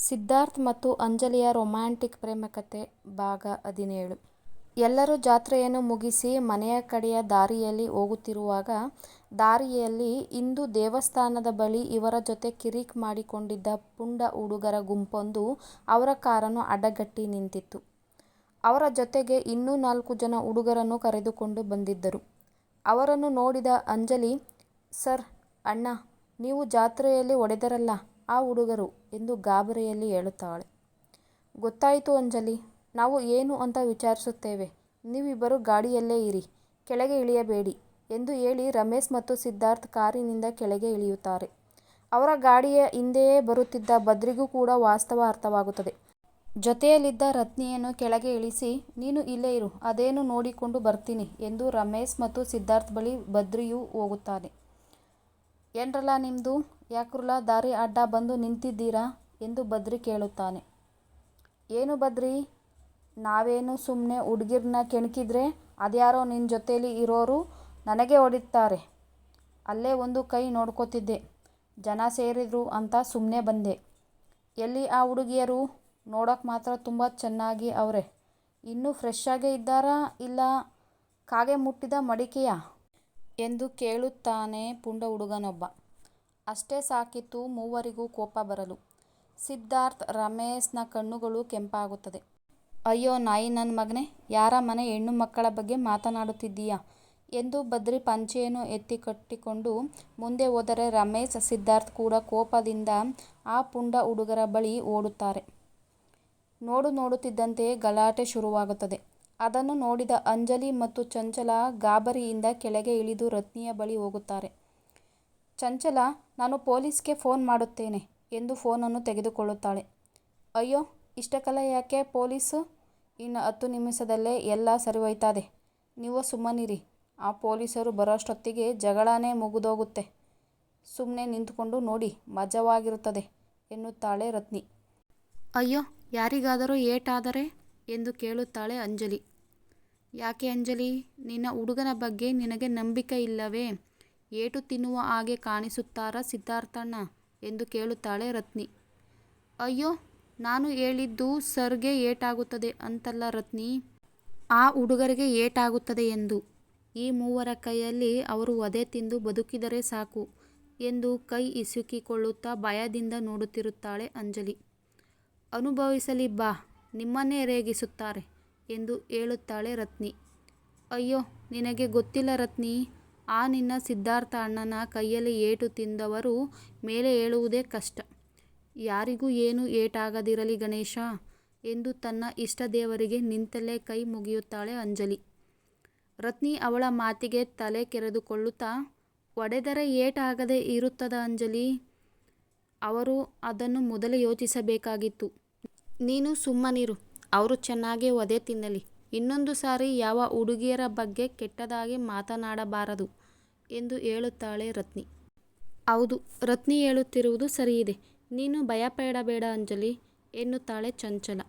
ಸಿದ್ಧಾರ್ಥ್ ಮತ್ತು ಅಂಜಲಿಯ ರೊಮ್ಯಾಂಟಿಕ್ ಪ್ರೇಮಕಥೆ ಭಾಗ 17. ಎಲ್ಲರೂ ಜಾತ್ರೆಯನ್ನು ಮುಗಿಸಿ ಮನೆಯ ಕಡೆಯ ದಾರಿಯಲ್ಲಿ ಹೋಗುತ್ತಿರುವಾಗ ದಾರಿಯಲ್ಲಿ ಇಂದು ದೇವಸ್ಥಾನದ ಬಳಿ ಇವರ ಜೊತೆ ಕಿರಿಕ್ ಮಾಡಿಕೊಂಡಿದ್ದ ಪುಂಡ ಹುಡುಗರ ಗುಂಪೊಂದು ಅವರ ಕಾರನ್ನು ಅಡ್ಡಗಟ್ಟಿ ನಿಂತಿತ್ತು. ಅವರ ಜೊತೆಗೆ ಇನ್ನೂ 4 ಜನ ಹುಡುಗರನ್ನು ಕರೆದುಕೊಂಡು ಬಂದಿದ್ದರು. ಅವರನ್ನು ನೋಡಿದ ಅಂಜಲಿ, ಸರ್, ಅಣ್ಣ, ನೀವು ಜಾತ್ರೆಯಲ್ಲಿ ಹೊಡೆದರಲ್ಲ ಆ ಹುಡುಗರು ಎಂದು ಗಾಬರಿಯಲ್ಲಿ ಹೇಳುತ್ತಾಳೆ. ಗೊತ್ತಾಯಿತು ಅಂಜಲಿ, ನಾವು ಏನು ಅಂತ ವಿಚಾರಿಸುತ್ತೇವೆ. ನೀವಿಬ್ಬರು ಗಾಡಿಯಲ್ಲೇ ಇರಿ, ಕೆಳಗೆ ಇಳಿಯಬೇಡಿ ಎಂದು ಹೇಳಿ ರಮೇಶ್ ಮತ್ತು ಸಿದ್ಧಾರ್ಥ್ ಕಾರಿನಿಂದ ಕೆಳಗೆ ಇಳಿಯುತ್ತಾರೆ. ಅವರ ಗಾಡಿಯ ಹಿಂದೆಯೇ ಬರುತ್ತಿದ್ದ ಬದ್ರಿಗೂ ಕೂಡ ವಾಸ್ತವ ಅರ್ಥವಾಗುತ್ತದೆ. ಜೊತೆಯಲ್ಲಿದ್ದ ರತ್ನಿಯನ್ನು ಕೆಳಗೆ ಇಳಿಸಿ, ನೀನು ಇಲ್ಲೇ ಇರು, ಅದೇನು ನೋಡಿಕೊಂಡು ಬರ್ತೀನಿ ಎಂದು ರಮೇಶ್ ಮತ್ತು ಸಿದ್ಧಾರ್ಥ್ ಬಳಿ ಬದ್ರಿಯು ಹೋಗುತ್ತಾನೆ. ಏನ್ರಲ್ಲ ನಿಮ್ದು, ಯಾಕ್ರಲ್ಲ ದಾರಿ ಅಡ್ಡ ಬಂದು ನಿಂತಿದ್ದೀರಾ ಎಂದು ಬದ್ರಿ ಕೇಳುತ್ತಾನೆ. ಏನು ಬದ್ರಿ, ನಾವೇನು ಸುಮ್ಮನೆ ಹುಡುಗಿರ್ನ ಕೆಣಕಿದ್ರೆ ಅದ್ಯಾರೋ ನಿನ್ನ ಜೊತೆಲಿ ಇರೋರು ನನಗೆ ಹೊಡಿತಾರೆ. ಅಲ್ಲೇ ಒಂದು ಕೈ ನೋಡ್ಕೋತಿದ್ದೆ, ಜನ ಸೇರಿದ್ರು ಅಂತ ಸುಮ್ಮನೆ ಬಂದೆ. ಎಲ್ಲಿ ಆ ಹುಡುಗಿಯರು? ನೋಡೋಕೆ ಮಾತ್ರ ತುಂಬ ಚೆನ್ನಾಗಿ ಅವರೇ. ಇನ್ನೂ ಫ್ರೆಶ್ ಆಗೇ ಇದ್ದಾರಾ ಇಲ್ಲ ಕಾಗೆ ಮುಟ್ಟಿದ ಮಡಿಕೆಯಾ ಎಂದು ಕೇಳುತ್ತಾನೆ ಪುಂಡ ಹುಡುಗನೊಬ್ಬ. ಅಷ್ಟೇ ಸಾಕಿತ್ತು ಮೂವರಿಗೂ ಕೋಪ ಬರಲು. ಸಿದ್ಧಾರ್ಥ್, ರಮೇಶ್ನ ಕಣ್ಣುಗಳು ಕೆಂಪಾಗುತ್ತದೆ. ಅಯ್ಯೋ ನಾಯಿ ನನ್ನ ಮಗನೇ, ಯಾರ ಮನೆ ಹೆಣ್ಣು ಮಕ್ಕಳ ಬಗ್ಗೆ ಮಾತನಾಡುತ್ತಿದ್ದೀಯಾ ಎಂದು ಬದ್ರಿ ಪಂಚೆಯನ್ನು ಎತ್ತಿ ಕಟ್ಟಿಕೊಂಡು ಮುಂದೆ ಹೋದರೆ ರಮೇಶ್, ಸಿದ್ಧಾರ್ಥ್ ಕೂಡ ಕೋಪದಿಂದ ಆ ಪುಂಡ ಹುಡುಗರ ಬಳಿ ಓಡುತ್ತಾರೆ. ನೋಡುತ್ತಿದ್ದಂತೆಯೇ ಗಲಾಟೆ ಶುರುವಾಗುತ್ತದೆ. ಅದನ್ನು ನೋಡಿದ ಅಂಜಲಿ ಮತ್ತು ಚಂಚಲ ಗಾಬರಿಯಿಂದ ಕೆಳಗೆ ಇಳಿದು ರತ್ನಿಯ ಬಳಿ ಹೋಗುತ್ತಾರೆ. ಚಂಚಲ, ನಾನು ಪೊಲೀಸ್ಗೆ ಫೋನ್ ಮಾಡುತ್ತೇನೆ ಎಂದು ಫೋನನ್ನು ತೆಗೆದುಕೊಳ್ಳುತ್ತಾಳೆ. ಅಯ್ಯೋ, ಇಷ್ಟಕ್ಕೆಲ್ಲ ಯಾಕೆ ಪೊಲೀಸು? ಇನ್ನು 10 ನಿಮಿಷದಲ್ಲೇ ಎಲ್ಲ ಸರಿಹೋಯ್ತದೆ, ನೀವು ಸುಮ್ಮನಿರಿ. ಆ ಪೊಲೀಸರು ಬರೋಷ್ಟೊತ್ತಿಗೆ ಜಗಳನೇ ಮುಗಿದೋಗುತ್ತೆ. ಸುಮ್ಮನೆ ನಿಂತ್ಕೊಂಡು ನೋಡಿ, ಮಜವಾಗಿರುತ್ತದೆ ಎನ್ನುತ್ತಾಳೆ ರತ್ನಿ. ಅಯ್ಯೋ, ಯಾರಿಗಾದರೂ ಏಟಾದರೆ ಎಂದು ಕೇಳುತ್ತಾಳೆ ಅಂಜಲಿ. ಯಾಕೆ ಅಂಜಲಿ, ನಿನ್ನ ಹುಡುಗನ ಬಗ್ಗೆ ನಿನಗೆ ನಂಬಿಕೆ ಇಲ್ಲವೇ? ಏಟು ತಿನ್ನುವ ಹಾಗೆ ಕಾಣಿಸುತ್ತಾರಾ ಸಿದ್ಧಾರ್ಥಣ್ಣ ಎಂದು ಕೇಳುತ್ತಾಳೆ ರತ್ನಿ. ಅಯ್ಯೋ, ನಾನು ಹೇಳಿದ್ದು ಸರ್ಗೆ ಏಟಾಗುತ್ತದೆ ಅಂತಲ್ಲ ರತ್ನಿ, ಆ ಹುಡುಗರಿಗೆ ಏಟಾಗುತ್ತದೆ ಎಂದು. ಈ ಮೂವರ ಕೈಯಲ್ಲಿ ಅವರು ವಧೆ ತಿಂದು ಬದುಕಿದರೆ ಸಾಕು ಎಂದು ಕೈ ಹಿಸುಕಿಕೊಳ್ಳುತ್ತಾ ಭಯದಿಂದ ನೋಡುತ್ತಿರುತ್ತಾಳೆ ಅಂಜಲಿ. ಅನುಭವಿಸಲಿ ಬಾ, ನಿಮ್ಮನ್ನೇ ರೇಗಿಸುತ್ತಾರೆ ಎಂದು ಹೇಳುತ್ತಾಳೆ ರತ್ನಿ. ಅಯ್ಯೋ, ನಿನಗೆ ಗೊತ್ತಿಲ್ಲ ರತ್ನಿ, ಆ ನಿನ್ನ ಸಿದ್ಧಾರ್ಥ ಅಣ್ಣನ ಕೈಯಲ್ಲಿ ಏಟು ತಿಂದವರು ಮೇಲೆ ಹೇಳುವುದೇ ಕಷ್ಟ. ಯಾರಿಗೂ ಏನೂ ಏಟಾಗದಿರಲಿ ಗಣೇಶ ಎಂದು ತನ್ನ ಇಷ್ಟ ದೇವರಿಗೆ ನಿಂತಲ್ಲೇ ಕೈ ಮುಗಿಯುತ್ತಾಳೆ ಅಂಜಲಿ. ರತ್ನಿ ಅವಳ ಮಾತಿಗೆ ತಲೆ ಕೆರೆದುಕೊಳ್ಳುತ್ತಾ, ಹೊಡೆದರೆ ಏಟಾಗದೆ ಇರುತ್ತದ ಅಂಜಲಿ? ಅವರು ಅದನ್ನು ಮೊದಲೇ ಯೋಚಿಸಬೇಕಾಗಿತ್ತು. ನೀನು ಸುಮ್ಮನಿರು, ಅವರು ಚೆನ್ನಾಗೇ ವಧೆ ತಿನ್ನಲಿ. ಇನ್ನೊಂದು ಸಾರಿ ಯಾವ ಹುಡುಗಿಯರ ಬಗ್ಗೆ ಕೆಟ್ಟದಾಗಿ ಮಾತನಾಡಬಾರದು ಎಂದು ಹೇಳುತ್ತಾಳೆ ರತ್ನಿ. ಹೌದು, ರತ್ನಿ ಹೇಳುತ್ತಿರುವುದು ಸರಿಯಿದೆ, ನೀನು ಭಯಪಡಬೇಡ ಅಂಜಲಿ ಎನ್ನುತ್ತಾಳೆ ಚಂಚಲ.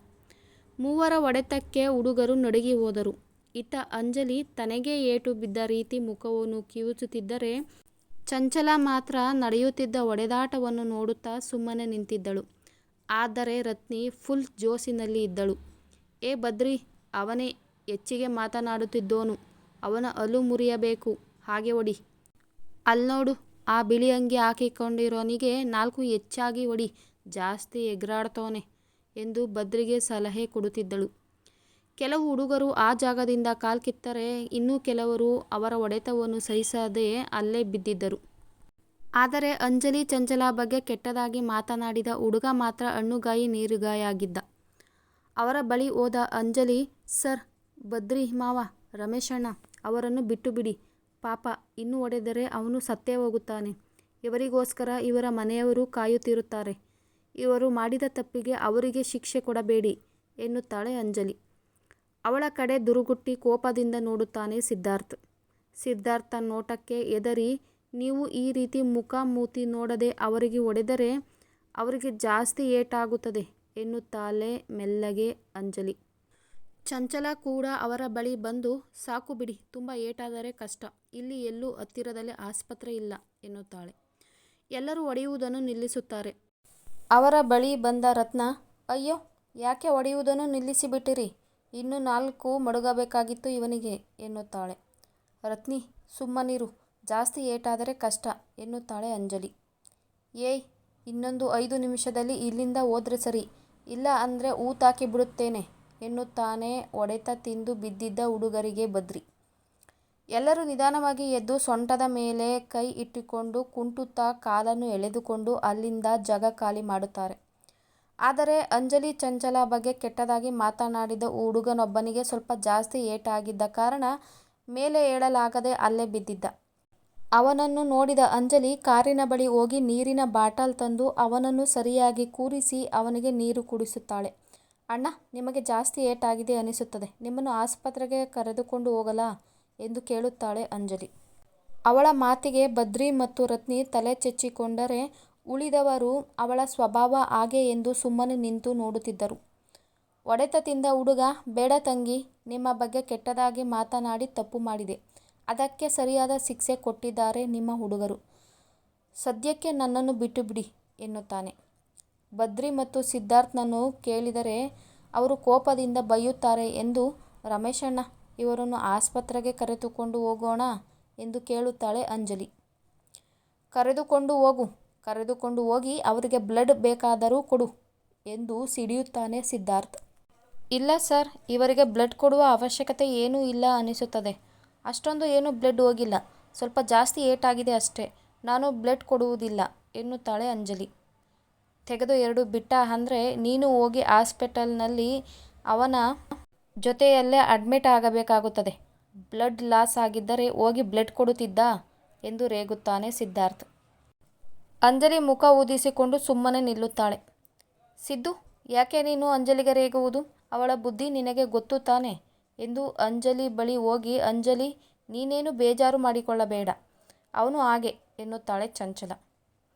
ಮೂವರ ಹೊಡೆತಕ್ಕೆ ಹುಡುಗರು ನಡುಗಿ ಹೋದರು. ಇತ್ತ ಅಂಜಲಿ ತನಗೇ ಏಟು ಬಿದ್ದ ರೀತಿ ಮುಖವನ್ನು ಕಿವುಚುತ್ತಿದ್ದರೆ, ಚಂಚಲ ಮಾತ್ರ ನಡೆಯುತ್ತಿದ್ದ ಹೊಡೆದಾಟವನ್ನು ನೋಡುತ್ತಾ ಸುಮ್ಮನೆ ನಿಂತಿದ್ದಳು. ಆದರೆ ರತ್ನಿ ಫುಲ್ ಜೋಶಿನಲ್ಲಿ ಇದ್ದಳು. ಏ ಬದ್ರಿ, ಅವನೇ ಹೆಚ್ಚಿಗೆ ಮಾತನಾಡುತ್ತಿದ್ದೋನು, ಅವನ ಹಲ್ಲು ಮುರಿಯಬೇಕು, ಹಾಗೆ ಹೊಡಿ. ಅಲ್ನೋಡು, ಆ ಬಿಳಿ ಅಂಗಿ ಹಾಕಿಕೊಂಡಿರೋನಿಗೆ 4 ಹೆಚ್ಚಾಗಿ ಹೊಡಿ, ಜಾಸ್ತಿ ಎಗರಾಡ್ತವನೆ ಎಂದು ಬದ್ರಿಗೆ ಸಲಹೆ ಕೊಡುತ್ತಿದ್ದಳು. ಕೆಲವು ಹುಡುಗರು ಆ ಜಾಗದಿಂದ ಕಾಲ್ಕಿತ್ತರೆ ಇನ್ನೂ ಕೆಲವರು ಅವರ ಹೊಡೆತವನ್ನು ಸಹಿಸದೆ ಅಲ್ಲೇ ಬಿದ್ದಿದ್ದರು. ಆದರೆ ಅಂಜಲಿ, ಚಂಚಲ ಬಗ್ಗೆ ಕೆಟ್ಟದಾಗಿ ಮಾತನಾಡಿದ ಹುಡುಗ ಮಾತ್ರ ಹಣ್ಣುಗಾಯಿ ನೀರುಗಾಯಿ ಆಗಿದ್ದ. ಅವರ ಬಳಿ ಹೋದ ಅಂಜಲಿ, ಸರ್, ಬದ್ರಿ ಮಾವ, ರಮೇಶಣ್ಣ ಅವರನ್ನು ಬಿಟ್ಟು ಬಿಡಿ. ಪಾಪ, ಇನ್ನೂ ಹೊಡೆದರೆ ಅವನು ಸತ್ತೇ ಹೋಗುತ್ತಾನೆ. ಇವರಿಗೋಸ್ಕರ ಇವರ ಮನೆಯವರು ಕಾಯುತ್ತಿರುತ್ತಾರೆ. ಇವರು ಮಾಡಿದ ತಪ್ಪಿಗೆ ಅವರಿಗೆ ಶಿಕ್ಷೆ ಕೊಡಬೇಡಿ ಎನ್ನುತ್ತಾಳೆ ಅಂಜಲಿ. ಅವಳ ಕಡೆ ದುರುಗುಟ್ಟಿ ಕೋಪದಿಂದ ನೋಡುತ್ತಾನೆ ಸಿದ್ಧಾರ್ಥ್. ಸಿದ್ಧಾರ್ಥ್ ನೋಟಕ್ಕೆ ಹೆದರಿ, ನೀವು ಈ ರೀತಿ ಮುಖ ಮೂತಿ ನೋಡದೆ ಅವರಿಗೆ ಹೊಡೆದರೆ ಅವರಿಗೆ ಜಾಸ್ತಿ ಏಟಾಗುತ್ತದೆ ಎನ್ನುತ್ತಾಳೆ ಮೆಲ್ಲಗೆ ಅಂಜಲಿ. ಚಂಚಲ ಕೂಡ ಅವರ ಬಳಿ ಬಂದು, ಸಾಕು ಬಿಡಿ, ತುಂಬ ಏಟಾದರೆ ಕಷ್ಟ, ಇಲ್ಲಿ ಎಲ್ಲೂ ಹತ್ತಿರದಲ್ಲಿ ಆಸ್ಪತ್ರೆ ಇಲ್ಲ ಎನ್ನುತ್ತಾಳೆ. ಎಲ್ಲರೂ ಹೊಡೆಯುವುದನ್ನು ನಿಲ್ಲಿಸುತ್ತಾರೆ. ಅವರ ಬಳಿ ಬಂದ ರತ್ನ, ಅಯ್ಯೋ, ಯಾಕೆ ಹೊಡೆಯುವುದನ್ನು ನಿಲ್ಲಿಸಿಬಿಟ್ಟಿರಿ? ಇನ್ನೂ 4 ಮಡುಗಬೇಕಾಗಿತ್ತು ಇವನಿಗೆ ಎನ್ನುತ್ತಾಳೆ. ರತ್ನಿ, ಸುಮ್ಮನಿರು, ಜಾಸ್ತಿ ಏಟಾದರೆ ಕಷ್ಟ ಎನ್ನುತ್ತಾಳೆ ಅಂಜಲಿ. ಏಯ್, ಇನ್ನೊಂದು 5 ನಿಮಿಷದಲ್ಲಿ ಇಲ್ಲಿಂದ ಹೋದ್ರೆ ಸರಿ, ಇಲ್ಲ ಅಂದರೆ ಊತಾಕಿ ಬಿಡುತ್ತೇನೆ ಎನ್ನುತ್ತಾನೆ ಹೊಡೆತ ತಿಂದು ಬಿದ್ದಿದ್ದ ಹುಡುಗರಿಗೆ ಬದ್ರಿ. ಎಲ್ಲರೂ ನಿಧಾನವಾಗಿ ಎದ್ದು ಸೊಂಟದ ಮೇಲೆ ಕೈ ಇಟ್ಟುಕೊಂಡು ಕುಂಟುತ್ತಾ ಕಾಲನ್ನು ಎಳೆದುಕೊಂಡು ಅಲ್ಲಿಂದ ಜಾಗ ಖಾಲಿ ಮಾಡುತ್ತಾರೆ. ಆದರೆ ಅಂಜಲಿ ಚಂಚಲ ಬಗ್ಗೆ ಕೆಟ್ಟದಾಗಿ ಮಾತನಾಡಿದ ಹುಡುಗನೊಬ್ಬನಿಗೆ ಸ್ವಲ್ಪ ಜಾಸ್ತಿ ಏಟಾಗಿದ್ದ ಕಾರಣ ಮೇಲೆ ಏಳಲಾಗದೆ ಅಲ್ಲೇ ಬಿದ್ದಿದ್ದ. ಅವನನ್ನು ನೋಡಿದ ಅಂಜಲಿ ಕಾರಿನ ಬಳಿ ಹೋಗಿ ನೀರಿನ ಬಾಟಲ್ ತಂದು ಅವನನ್ನು ಸರಿಯಾಗಿ ಕೂರಿಸಿ ಅವನಿಗೆ ನೀರು ಕುಡಿಸುತ್ತಾಳೆ. ಅಣ್ಣ, ನಿಮಗೆ ಜಾಸ್ತಿ ಏಟಾಗಿದೆ ಅನಿಸುತ್ತದೆ, ನಿಮ್ಮನ್ನು ಆಸ್ಪತ್ರೆಗೆ ಕರೆದುಕೊಂಡು ಹೋಗಲಾ ಎಂದು ಕೇಳುತ್ತಾಳೆ ಅಂಜಲಿ. ಅವಳ ಮಾತಿಗೆ ಬದ್ರಿ ಮತ್ತು ರತ್ನಿ ತಲೆ ಚೆಚ್ಚಿಕೊಂಡರೆ ಉಳಿದವರು ಅವಳ ಸ್ವಭಾವ ಹಾಗೆ ಎಂದು ಸುಮ್ಮನೆ ನಿಂತು ನೋಡುತ್ತಿದ್ದರು. ಹೊಡೆತ ತಿಂದ ಹುಡುಗ, ಬೇಡ ತಂಗಿ, ನಿಮ್ಮ ಬಗ್ಗೆ ಕೆಟ್ಟದಾಗಿ ಮಾತನಾಡಿ ತಪ್ಪು ಮಾಡಿದೆ, ಅದಕ್ಕೆ ಸರಿಯಾದ ಶಿಕ್ಷೆ ಕೊಟ್ಟಿದ್ದಾರೆ ನಿಮ್ಮ ಹುಡುಗರು, ಸದ್ಯಕ್ಕೆ ನನ್ನನ್ನು ಬಿಟ್ಟು ಬಿಡಿ ಎನ್ನುತ್ತಾನೆ. ಬದ್ರಿ ಮತ್ತು ಸಿದ್ಧಾರ್ಥ್ನನ್ನು ಕೇಳಿದರೆ ಅವರು ಕೋಪದಿಂದ ಬೈಯುತ್ತಾರೆ ಎಂದು, ರಮೇಶಣ್ಣ, ಇವರನ್ನು ಆಸ್ಪತ್ರೆಗೆ ಕರೆದುಕೊಂಡು ಹೋಗೋಣ ಎಂದು ಕೇಳುತ್ತಾಳೆ ಅಂಜಲಿ. ಕರೆದುಕೊಂಡು ಹೋಗು, ಕರೆದುಕೊಂಡು ಹೋಗಿ ಅವರಿಗೆ ಬ್ಲಡ್ ಬೇಕಾದರೂ ಕೊಡು ಎಂದು ಸಿಡಿಯುತ್ತಾನೆ ಸಿದ್ಧಾರ್ಥ್. ಇಲ್ಲ ಸರ್, ಇವರಿಗೆ ಬ್ಲಡ್ ಕೊಡುವ ಅವಶ್ಯಕತೆ ಏನೂ ಇಲ್ಲ ಅನಿಸುತ್ತದೆ, ಅಷ್ಟೊಂದು ಏನೂ ಬ್ಲಡ್ ಹೋಗಿಲ್ಲ, ಸ್ವಲ್ಪ ಜಾಸ್ತಿ ಏಟಾಗಿದೆ ಅಷ್ಟೇ, ನಾನು ಬ್ಲಡ್ ಕೊಡುವುದಿಲ್ಲ ಎನ್ನುತ್ತಾಳೆ ಅಂಜಲಿ. ತೆಗೆದು 2 ಬಿಟ್ಟ ಅಂದರೆ ನೀನು ಹೋಗಿ ಹಾಸ್ಪಿಟಲ್ನಲ್ಲಿ ಅವನ ಜೊತೆಯಲ್ಲೇ ಅಡ್ಮಿಟ್ ಆಗಬೇಕಾಗುತ್ತದೆ, ಬ್ಲಡ್ ಲಾಸ್ ಆಗಿದ್ದರೆ ಹೋಗಿ ಬ್ಲಡ್ ಕೊಡುತ್ತಿದ್ದ ಎಂದು ರೇಗುತ್ತಾನೆ ಸಿದ್ಧಾರ್ಥ್. ಅಂಜಲಿ ಮುಖ ಊದಿಸಿಕೊಂಡು ಸುಮ್ಮನೆ ನಿಲ್ಲುತ್ತಾಳೆ. ಸಿದ್ದು, ಯಾಕೆ ನೀನು ಅಂಜಲಿಗೆ ರೇಗುವುದು? ಅವಳ ಬುದ್ಧಿ ನಿನಗೆ ಗೊತ್ತು ತಾನೆ ಎಂದು ಅಂಜಲಿ ಬಳಿ ಹೋಗಿ, ಅಂಜಲಿ, ನೀನೇನು ಬೇಜಾರು ಮಾಡಿಕೊಳ್ಳಬೇಡ, ಅವನು ಹಾಗೆ ಎನ್ನುತ್ತಾಳೆ ಚಂಚಲ.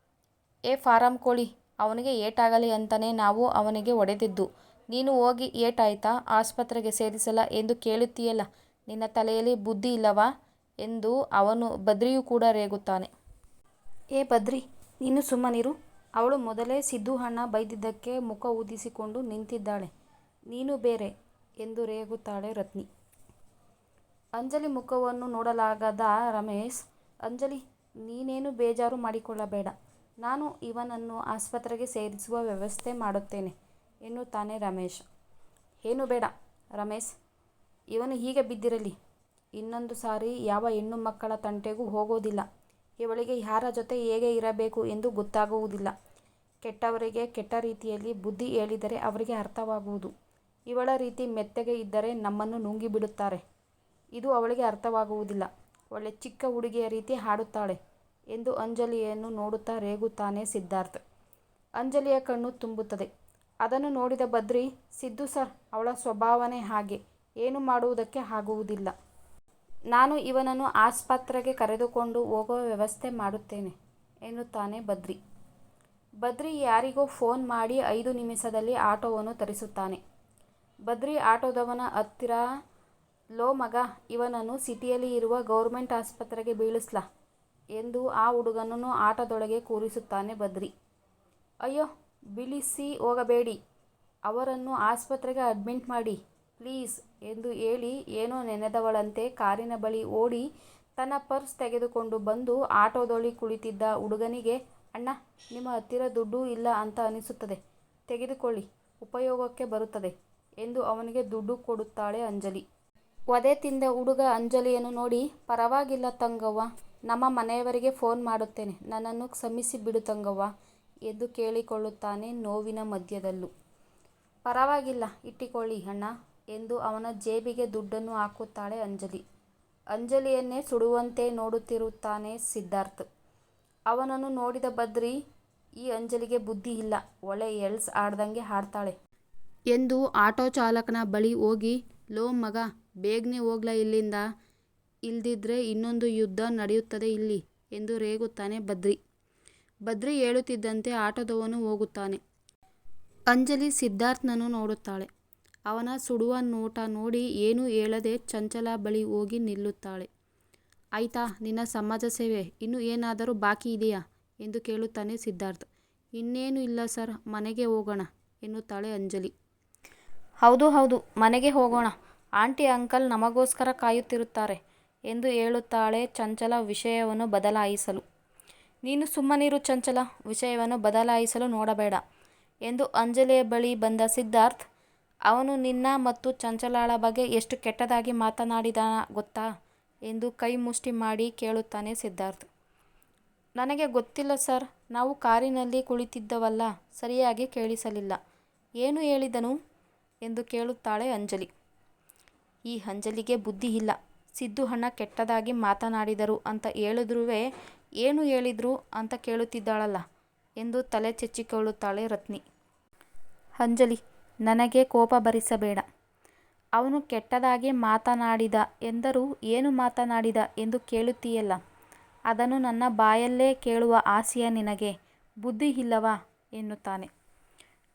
ಏ ಫಾರಂ ಕೋಳಿ, ಅವನಿಗೆ ಏಟಾಗಲಿ ಅಂತಲೇ ನಾವು ಅವನಿಗೆ ಹೊಡೆದಿದ್ದು, ನೀನು ಹೋಗಿ ಏಟಾಯ್ತಾ ಆಸ್ಪತ್ರೆಗೆ ಸೇರಿಸಲ್ಲ ಎಂದು ಕೇಳುತ್ತೀಯಲ್ಲ, ನಿನ್ನ ತಲೆಯಲ್ಲಿ ಬುದ್ಧಿ ಇಲ್ಲವಾ ಎಂದು ಅವನು ಬದ್ರಿಯೂ ಕೂಡ ರೇಗುತ್ತಾನೆ. ಏ ಬದ್ರಿ, ನೀನು ಸುಮ್ಮನಿರು, ಅವಳು ಮೊದಲೇ ಸಿದ್ದು ಅಣ್ಣ ಬೈದಿದ್ದಕ್ಕೆ ಮುಖ ಊದಿಸಿಕೊಂಡು ನಿಂತಿದ್ದಾಳೆ, ನೀನು ಬೇರೆ ಎಂದು ರೇಗುತ್ತಾಳೆ ರತ್ನಿ. ಅಂಜಲಿ ಮುಖವನ್ನು ನೋಡಲಾಗದ ರಮೇಶ್, ಅಂಜಲಿ, ನೀನೇನು ಬೇಜಾರು ಮಾಡಿಕೊಳ್ಳಬೇಡ, ನಾನು ಇವನನ್ನು ಆಸ್ಪತ್ರೆಗೆ ಸೇರಿಸುವ ವ್ಯವಸ್ಥೆ ಮಾಡುತ್ತೇನೆ ಎನ್ನುತ್ತಾನೆ ರಮೇಶ್. ಏನು ಬೇಡ ರಮೇಶ್, ಇವನು ಹೀಗೆ ಬಿದ್ದಿರಲಿ, ಇನ್ನೊಂದು ಸಾರಿ ಯಾವ ಹೆಣ್ಣು ಮಕ್ಕಳ ತಂಟೆಗೂ ಹೋಗೋದಿಲ್ಲ, ಇವಳಿಗೆ ಯಾರ ಜೊತೆ ಹೇಗೆ ಇರಬೇಕು ಎಂದು ಗೊತ್ತಾಗುವುದಿಲ್ಲ, ಕೆಟ್ಟವರಿಗೆ ಕೆಟ್ಟ ರೀತಿಯಲ್ಲಿ ಬುದ್ಧಿ ಹೇಳಿದರೆ ಅವರಿಗೆ ಅರ್ಥವಾಗುವುದು, ಇವಳ ರೀತಿ ಮೆತ್ತಗೆ ಇದ್ದರೆ ನಮ್ಮನ್ನು ನುಂಗಿಬಿಡುತ್ತಾರೆ, ಇದು ಅವಳಿಗೆ ಅರ್ಥವಾಗುವುದಿಲ್ಲ, ಒಳ್ಳೆ ಚಿಕ್ಕ ಹುಡುಗಿಯ ರೀತಿ ಆಡುತ್ತಾಳೆ ಎಂದು ಅಂಜಲಿಯನ್ನು ನೋಡುತ್ತಾ ರೇಗುತ್ತಾನೆ ಸಿದ್ಧಾರ್ಥ್. ಅಂಜಲಿಯ ಕಣ್ಣು ತುಂಬುತ್ತದೆ. ಅದನ್ನು ನೋಡಿದ ಬದ್ರಿ, ಸಿದ್ದು ಸರ್, ಅವಳ ಸ್ವಭಾವನೇ ಹಾಗೆ, ಏನು ಮಾಡುವುದಕ್ಕೆ ಆಗುವುದಿಲ್ಲ, ನಾನು ಇವನನ್ನು ಆಸ್ಪತ್ರೆಗೆ ಕರೆದುಕೊಂಡು ಹೋಗುವ ವ್ಯವಸ್ಥೆ ಮಾಡುತ್ತೇನೆ ಎನ್ನುತ್ತಾನೆ ಬದ್ರಿ. ಬದ್ರಿ ಯಾರಿಗೋ ಫೋನ್ ಮಾಡಿ 5 ನಿಮಿಷದಲ್ಲಿ ಆಟೋವನ್ನು ತರಿಸುತ್ತಾನೆ. ಬದ್ರಿ ಆಟೋದವನ ಹತ್ತಿರ, ಲೋ ಮಗ, ಇವನನ್ನು ಸಿಟಿಯಲ್ಲಿ ಇರುವ ಗೌರ್ಮೆಂಟ್ ಆಸ್ಪತ್ರೆಗೆ ಬೀಳಿಸ್ಲಾ ಎಂದು ಆ ಹುಡುಗನನ್ನು ಆಟೋದೊಳಗೆ ಕೂರಿಸುತ್ತಾನೆ ಬದ್ರಿ. ಅಯ್ಯೋ, ಬೀಳಿಸಿ ಹೋಗಬೇಡಿ, ಅವರನ್ನು ಆಸ್ಪತ್ರೆಗೆ ಅಡ್ಮಿಟ್ ಮಾಡಿ ಪ್ಲೀಸ್ ಎಂದು ಹೇಳಿ ಏನೋ ನೆನೆದವಳಂತೆ ಕಾರಿನ ಬಳಿ ಓಡಿ ತನ್ನ ಪರ್ಸ್ ತೆಗೆದುಕೊಂಡು ಬಂದು ಆಟೋದೊಳಿ ಕುಳಿತಿದ್ದ ಹುಡುಗನಿಗೆ, ಅಣ್ಣ, ನಿಮ್ಮ ಹತ್ತಿರ ದುಡ್ಡು ಇಲ್ಲ ಅಂತ ಅನಿಸುತ್ತದೆ, ತೆಗೆದುಕೊಳ್ಳಿ, ಉಪಯೋಗಕ್ಕೆ ಬರುತ್ತದೆ ಎಂದು ಅವನಿಗೆ ದುಡ್ಡು ಕೊಡುತ್ತಾಳೆ ಅಂಜಲಿ. ವಧೆ ತಿಂದ ಹುಡುಗ ಅಂಜಲಿಯನ್ನು ನೋಡಿ, ಪರವಾಗಿಲ್ಲ ತಂಗವ್ವ, ನಮ್ಮ ಮನೆಯವರಿಗೆ ಫೋನ್ ಮಾಡುತ್ತೇನೆ, ನನ್ನನ್ನು ಕ್ಷಮಿಸಿ ಬಿಡು ತಂಗವ್ವ ಎಂದು ಕೇಳಿಕೊಳ್ಳುತ್ತಾನೆ ನೋವಿನ ಮಧ್ಯದಲ್ಲೂ. ಪರವಾಗಿಲ್ಲ, ಇಟ್ಟಿಕೊಳ್ಳಿ ಅಣ್ಣ ಎಂದು ಅವನ ಜೇಬಿಗೆ ದುಡ್ಡನ್ನು ಹಾಕುತ್ತಾಳೆ ಅಂಜಲಿ. ಅಂಜಲಿಯನ್ನೇ ಸುಡುವಂತೆ ನೋಡುತ್ತಿರುತ್ತಾನೆ ಸಿದ್ಧಾರ್ಥ್. ಅವನನ್ನು ನೋಡಿದ ಬದ್ರಿ, ಈ ಅಂಜಲಿಗೆ ಬುದ್ಧಿ ಇಲ್ಲ, ಒಳ್ಳೆ ಎಲ್ಸ್ ಆಡ್ದಂಗೆ ಆಡ್ತಾಳೆ ಎಂದು ಆಟೋ ಚಾಲಕನ ಬಳಿ ಹೋಗಿ, ಲೋ ಮಗ, ಬೇಗನೆ ಹೋಗ್ಲಾ ಇಲ್ಲಿಂದ, ಇಲ್ದಿದ್ರೆ ಇನ್ನೊಂದು ಯುದ್ಧ ನಡೆಯುತ್ತದೆ ಇಲ್ಲಿ ಎಂದು ರೇಗುತ್ತಾನೆ ಬದ್ರಿ. ಬದ್ರಿ ಹೇಳುತ್ತಿದ್ದಂತೆ ಆಟೋದವನು ಹೋಗುತ್ತಾನೆ. ಅಂಜಲಿ ಸಿದ್ಧಾರ್ಥ್ನನ್ನು ನೋಡುತ್ತಾಳೆ. ಅವನ ಸುಡುವ ನೋಟ ನೋಡಿ ಏನೂ ಹೇಳದೆ ಚಂಚಲ ಬಳಿ ಹೋಗಿ ನಿಲ್ಲುತ್ತಾಳೆ. ಆಯ್ತಾ ನಿನ್ನ ಸಮಾಜ ಸೇವೆ, ಇನ್ನೂ ಏನಾದರೂ ಬಾಕಿ ಇದೆಯಾ ಎಂದು ಕೇಳುತ್ತಾನೆ ಸಿದ್ಧಾರ್ಥ್. ಇನ್ನೇನು ಇಲ್ಲ ಸರ್, ಮನೆಗೆ ಹೋಗೋಣ ಎನ್ನುತ್ತಾಳೆ ಅಂಜಲಿ. ಹೌದು ಹೌದು, ಮನೆಗೆ ಹೋಗೋಣ. ಆಂಟಿ ಅಂಕಲ್ ನಮಗೋಸ್ಕರ ಕಾಯುತ್ತಿರುತ್ತಾರೆ ಎಂದು ಹೇಳುತ್ತಾಳೆ ಚಂಚಲ ವಿಷಯವನ್ನು ಬದಲಾಯಿಸಲು. ನೀನು ಸುಮ್ಮನಿರು ಚಂಚಲ, ವಿಷಯವನ್ನು ಬದಲಾಯಿಸಲು ನೋಡಬೇಡ ಎಂದು ಅಂಜಲಿಯ ಬಳಿ ಬಂದ ಸಿದ್ಧಾರ್ಥ್, ಅವನು ನಿನ್ನ ಮತ್ತು ಚಂಚಲಾಳ ಬಗ್ಗೆ ಎಷ್ಟು ಕೆಟ್ಟದಾಗಿ ಮಾತನಾಡಿದ ಗೊತ್ತಾ ಎಂದು ಕೈ ಮುಷ್ಟಿ ಮಾಡಿ ಕೇಳುತ್ತಾನೆ ಸಿದ್ಧಾರ್ಥ್. ನನಗೆ ಗೊತ್ತಿಲ್ಲ ಸರ್, ನಾವು ಕಾರಿನಲ್ಲಿ ಕುಳಿತಿದ್ದವಲ್ಲ, ಸರಿಯಾಗಿ ಕೇಳಿಸಲಿಲ್ಲ. ಏನು ಹೇಳಿದನು ಎಂದು ಕೇಳುತ್ತಾಳೆ ಅಂಜಲಿ. ಈ ಅಂಜಲಿಗೆ ಬುದ್ಧಿ ಇಲ್ಲ. ಸಿದ್ದು ಅಣ್ಣ ಕೆಟ್ಟದಾಗಿ ಮಾತನಾಡಿದರು ಅಂತ ಹೇಳಿದ್ರುವೆ ಏನು ಹೇಳಿದ್ರು ಅಂತ ಕೇಳುತ್ತಿದ್ದಾಳಲ್ಲ ಎಂದು ತಲೆ ಚೆಚ್ಚಿಕೊಳ್ಳುತ್ತಾಳೆ ರತ್ನಿ. ಅಂಜಲಿ, ನನಗೆ ಕೋಪ ಬರಿಸಬೇಡ. ಅವನು ಕೆಟ್ಟದಾಗಿ ಮಾತನಾಡಿದ ಎಂದರೂ ಏನು ಮಾತನಾಡಿದ ಎಂದು ಕೇಳುತ್ತೀಯಲ್ಲ, ಅದನ್ನು ನನ್ನ ಬಾಯಲ್ಲೇ ಕೇಳುವ ಆಸೆಯ ನಿನಗೆ, ಬುದ್ಧಿ ಇಲ್ಲವಾ ಎನ್ನುತ್ತಾನೆ.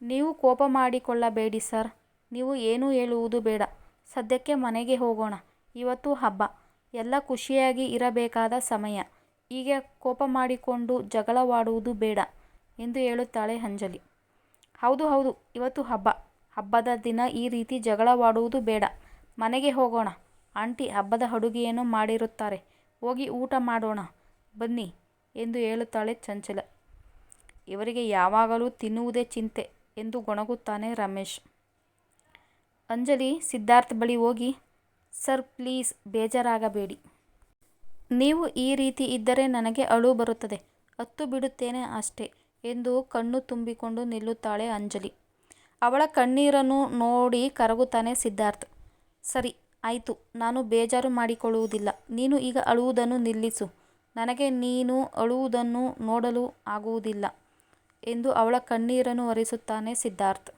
ನೀವು ಕೋಪ ಮಾಡಿಕೊಳ್ಳಬೇಡಿ ಸರ್, ನೀವು ಏನೂ ಹೇಳುವುದು ಬೇಡ. ಸದ್ಯಕ್ಕೆ ಮನೆಗೆ ಹೋಗೋಣ. ಇವತ್ತು ಹಬ್ಬ, ಎಲ್ಲ ಖುಷಿಯಾಗಿ ಇರಬೇಕಾದ ಸಮಯ. ಹೀಗೆ ಕೋಪ ಮಾಡಿಕೊಂಡು ಜಗಳವಾಡುವುದು ಬೇಡ ಎಂದು ಹೇಳುತ್ತಾಳೆ ಅಂಜಲಿ. ಹೌದು ಹೌದು, ಇವತ್ತು ಹಬ್ಬ, ಹಬ್ಬದ ದಿನ ಈ ರೀತಿ ಜಗಳವಾಡುವುದು ಬೇಡ. ಮನೆಗೆ ಹೋಗೋಣ. ಆಂಟಿ ಹಬ್ಬದ ಅಡುಗೆಯನ್ನು ಮಾಡಿರುತ್ತಾರೆ, ಹೋಗಿ ಊಟ ಮಾಡೋಣ ಬನ್ನಿ ಎಂದು ಹೇಳುತ್ತಾಳೆ ಚಂಚಲ. ಇವರಿಗೆ ಯಾವಾಗಲೂ ತಿನ್ನುವುದೇ ಚಿಂತೆ ಎಂದು ಗೊಣಗುತ್ತಾನೆ ರಮೇಶ್. ಅಂಜಲಿ ಸಿದ್ಧಾರ್ಥ್ ಬಳಿ ಹೋಗಿ, ಸರ್ ಪ್ಲೀಸ್ ಬೇಜಾರಾಗಬೇಡಿ. ನೀವು ಈ ರೀತಿ ಇದ್ದರೆ ನನಗೆ ಅಳು ಬರುತ್ತದೆ. ಅತ್ತು ಬಿಡುತ್ತೇನೆ ಅಷ್ಟೇ ಎಂದು ಕಣ್ಣು ತುಂಬಿಕೊಂಡು ನಿಲ್ಲುತ್ತಾಳೆ ಅಂಜಲಿ. ಅವಳ ಕಣ್ಣೀರನ್ನು ನೋಡಿ ಕರಗುತ್ತಾನೆ ಸಿದ್ಧಾರ್ಥ್. ಸರಿ ಆಯಿತು, ನಾನು ಬೇಜಾರು ಮಾಡಿಕೊಳ್ಳುವುದಿಲ್ಲ. ನೀನು ಈಗ ಅಳುವುದನ್ನು ನಿಲ್ಲಿಸು. ನನಗೆ ನೀನು ಅಳುವುದನ್ನು ನೋಡಲು ಆಗುವುದಿಲ್ಲ ಎಂದು ಅವಳ ಕಣ್ಣೀರನ್ನು ಒರೆಸುತ್ತಾನೆ ಸಿದ್ಧಾರ್ಥ್.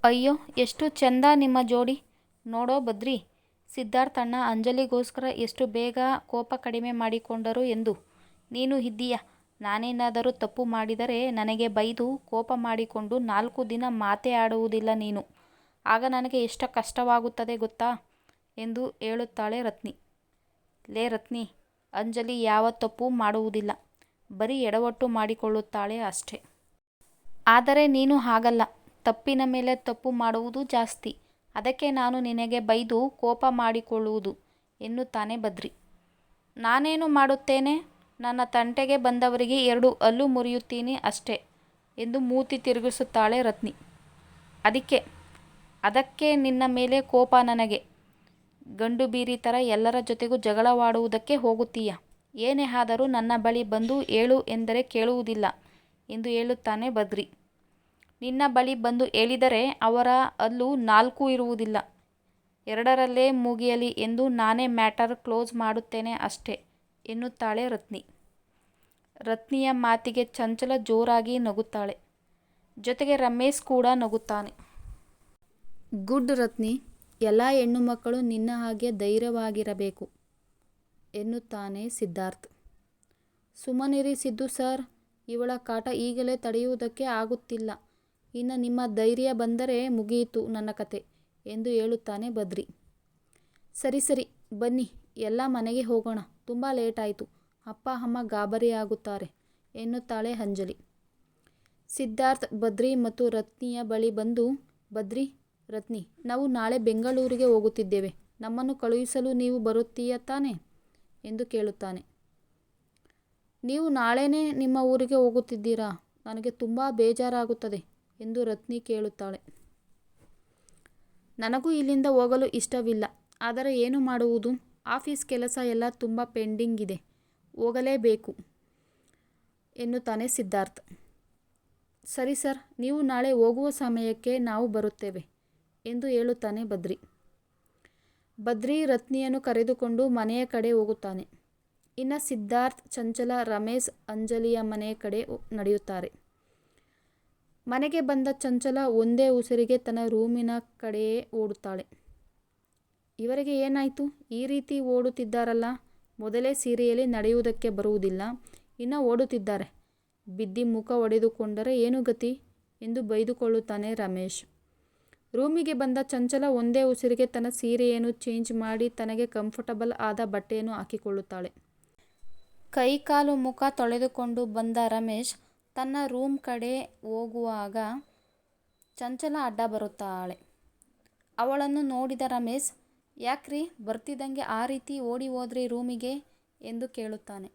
ಅಯ್ಯೋ ಎಷ್ಟು ಚೆಂದ ನಿಮ್ಮ ಜೋಡಿ. ನೋಡೋ ಬದ್ರಿ, ಸಿದ್ಧಾರ್ಥ್ ಅಣ್ಣ ಅಂಜಲಿಗೋಸ್ಕರ ಎಷ್ಟು ಬೇಗ ಕೋಪ ಕಡಿಮೆ ಮಾಡಿಕೊಂಡರು ಎಂದು. ನೀನು ಇದ್ದೀಯ, ನಾನೇನಾದರೂ ತಪ್ಪು ಮಾಡಿದರೆ ನನಗೆ ಬೈದು ಕೋಪ ಮಾಡಿಕೊಂಡು 4 ದಿನ ಮಾತೇ ಆಡುವುದಿಲ್ಲ ನೀನು. ಆಗ ನನಗೆ ಎಷ್ಟು ಕಷ್ಟವಾಗುತ್ತದೆ ಗೊತ್ತಾ ಎಂದು ಹೇಳುತ್ತಾಳೆ ರತ್ನಿ. ಲೇ ರತ್ನಿ, ಅಂಜಲಿ ಯಾವ ತಪ್ಪು ಮಾಡುವುದಿಲ್ಲ, ಬರೀ ಎಡವಟ್ಟು ಮಾಡಿಕೊಳ್ಳುತ್ತಾಳೆ ಅಷ್ಟೇ. ಆದರೆ ನೀನು ಹಾಗಲ್ಲ, ತಪ್ಪಿನ ಮೇಲೆ ತಪ್ಪು ಮಾಡುವುದು ಜಾಸ್ತಿ. ಅದಕ್ಕೆ ನಾನು ನಿನಗೆ ಬೈದು ಕೋಪ ಮಾಡಿಕೊಳ್ಳುವುದು ಎನ್ನುತ್ತಾನೆ ಬದ್ರಿ. ನಾನೇನು ಮಾಡುತ್ತೇನೆ, ನನ್ನ ತಂಟೆಗೆ ಬಂದವರಿಗೆ 2 ಹಲ್ಲು ಮುರಿಯುತ್ತೀನಿ ಅಷ್ಟೇ ಎಂದು ಮೂತಿ ತಿರುಗಿಸುತ್ತಾಳೆ ರತ್ನಿ. ಅದಕ್ಕೆ ನಿನ್ನ ಮೇಲೆ ಕೋಪ ನನಗೆ. ಗಂಡು ಬೀರಿ ಥರ ಎಲ್ಲರ ಜೊತೆಗೂ ಜಗಳವಾಡುವುದಕ್ಕೆ ಹೋಗುತ್ತೀಯ. ಏನೇ ಆದರೂ ನನ್ನ ಬಳಿ ಬಂದು ಹೇಳು ಎಂದರೆ ಕೇಳುವುದಿಲ್ಲ ಎಂದು ಹೇಳುತ್ತಾನೆ ಬದ್ರಿ. ನಿನ್ನ ಬಳಿ ಬಂದು ಹೇಳಿದರೆ ಅವರ ಹಲ್ಲು 4 ಇರುವುದಿಲ್ಲ, 2ರಲ್ಲೇ ಮುಗಿಯಲಿ ಎಂದು ನಾನೇ ಮ್ಯಾಟರ್ ಕ್ಲೋಸ್ ಮಾಡುತ್ತೇನೆ ಅಷ್ಟೇ ಎನ್ನುತ್ತಾಳೆ ರತ್ನಿ. ರತ್ನಿಯ ಮಾತಿಗೆ ಚಂಚಲ ಜೋರಾಗಿ ನಗುತ್ತಾಳೆ. ಜೊತೆಗೆ ರಮೇಶ್ ಕೂಡ ನಗುತ್ತಾನೆ. ಗುಡ್ ರತ್ನಿ, ಎಲ್ಲ ಹೆಣ್ಣು ಮಕ್ಕಳು ನಿನ್ನ ಹಾಗೆ ಧೈರ್ಯವಾಗಿರಬೇಕು ಎನ್ನುತ್ತಾನೆ ಸಿದ್ಧಾರ್ಥ್. ಸುಮ್ಮನಿರಿ ಸಿದ್ದು ಸರ್, ಇವಳ ಕಾಟ ಈಗಲೇ ತಡೆಯುವುದಕ್ಕೆ ಆಗುತ್ತಿಲ್ಲ. ಇನ್ನು ನಿಮ್ಮ ಧೈರ್ಯ ಬಂದರೆ ಮುಗಿಯಿತು ನನ್ನ ಕತೆ ಎಂದು ಹೇಳುತ್ತಾನೆ ಬದ್ರಿ. ಸರಿ ಸರಿ ಬನ್ನಿ, ಎಲ್ಲ ಮನೆಗೆ ಹೋಗೋಣ. ತುಂಬ ಲೇಟಾಯಿತು, ಅಪ್ಪ ಅಮ್ಮ ಗಾಬರಿಯಾಗುತ್ತಾರೆ ಎನ್ನುತ್ತಾಳೆ ಅಂಜಲಿ. ಸಿದ್ಧಾರ್ಥ್ ಬದ್ರಿ ಮತ್ತು ರತ್ನಿಯ ಬಳಿ ಬಂದು, ಬದ್ರಿ, ರತ್ನಿ, ನಾವು ನಾಳೆ ಬೆಂಗಳೂರಿಗೆ ಹೋಗುತ್ತಿದ್ದೇವೆ. ನಮ್ಮನ್ನು ಕಳುಹಿಸಲು ನೀವು ಬರುತ್ತೀಯ ತಾನೆ ಎಂದು ಕೇಳುತ್ತಾನೆ. ನೀವು ನಾಳೆನೇ ನಿಮ್ಮ ಊರಿಗೆ ಹೋಗುತ್ತಿದ್ದೀರಾ? ನನಗೆ ತುಂಬ ಬೇಜಾರಾಗುತ್ತದೆ ಎಂದು ರತ್ನಿ ಕೇಳುತ್ತಾಳೆ. ನನಗೂ ಇಲ್ಲಿಂದ ಹೋಗಲು ಇಷ್ಟವಿಲ್ಲ, ಆದರೆ ಏನು ಮಾಡುವುದು, ಆಫೀಸ್ ಕೆಲಸ ಎಲ್ಲ ತುಂಬ ಪೆಂಡಿಂಗ್ ಇದೆ, ಹೋಗಲೇಬೇಕು ಎನ್ನುತ್ತಾನೆ ಸಿದ್ಧಾರ್ಥ್. ಸರಿ ಸರ್, ನೀವು ನಾಳೆ ಹೋಗುವ ಸಮಯಕ್ಕೆ ನಾವು ಬರುತ್ತೇವೆ ಎಂದು ಹೇಳುತ್ತಾನೆ ಬದ್ರಿ. ಬದ್ರಿ ರತ್ನಿಯನ್ನು ಕರೆದುಕೊಂಡು ಮನೆಯ ಕಡೆ ಹೋಗುತ್ತಾನೆ. ಇನ್ನು ಸಿದ್ಧಾರ್ಥ್, ಚಂಚಲ, ರಮೇಶ್ ಅಂಜಲಿಯ ಮನೆಯ ಕಡೆ ನಡೆಯುತ್ತಾರೆ. ಮನೆಗೆ ಬಂದ ಚಂಚಲ ಒಂದೇ ಉಸಿರಿಗೆ ತನ್ನ ರೂಮಿನ ಕಡೆಯೇ ಓಡುತ್ತಾಳೆ. ಇವರಿಗೆ ಏನಾಯಿತು, ಈ ರೀತಿ ಓಡುತ್ತಿದ್ದಾರಲ್ಲ, ಮೊದಲೇ ಸೀರೆಯಲ್ಲಿ ನಡೆಯುವುದಕ್ಕೆ ಬರುವುದಿಲ್ಲ, ಇನ್ನು ಓಡುತ್ತಿದ್ದಾರೆ. ಬಿದ್ದಿ ಮುಖ ಹೊಡೆದುಕೊಂಡರೆ ಏನು ಗತಿ ಎಂದು ಬೈದುಕೊಳ್ಳುತ್ತಾನೆ ರಮೇಶ್. ರೂಮಿಗೆ ಬಂದ ಚಂಚಲ ಒಂದೇ ಉಸಿರಿಗೆ ತನ್ನ ಸೀರೆಯನ್ನು ಚೇಂಜ್ ಮಾಡಿ ತನಗೆ ಕಂಫರ್ಟಬಲ್ ಆದ ಬಟ್ಟೆಯನ್ನು ಹಾಕಿಕೊಳ್ಳುತ್ತಾಳೆ. ಕೈ ಕಾಲು ಮುಖ ತೊಳೆದುಕೊಂಡು ಬಂದ ರಮೇಶ್ ತನ್ನ ರೂಮ್ ಕಡೆ ಹೋಗುವಾಗ ಚಂಚಲ ಅಡ್ಡ ಬರುತ್ತಾಳೆ. ಅವಳನ್ನು ನೋಡಿದ ರಮೇಶ್, ಯಾಕ್ರಿ ಬರ್ತಿದ್ದಂಗೆ ಆ ರೀತಿ ಓಡಿ ಹೋದ್ರಿ ರೂಮಿಗೆ ಎಂದು ಕೇಳುತ್ತಾನೆ.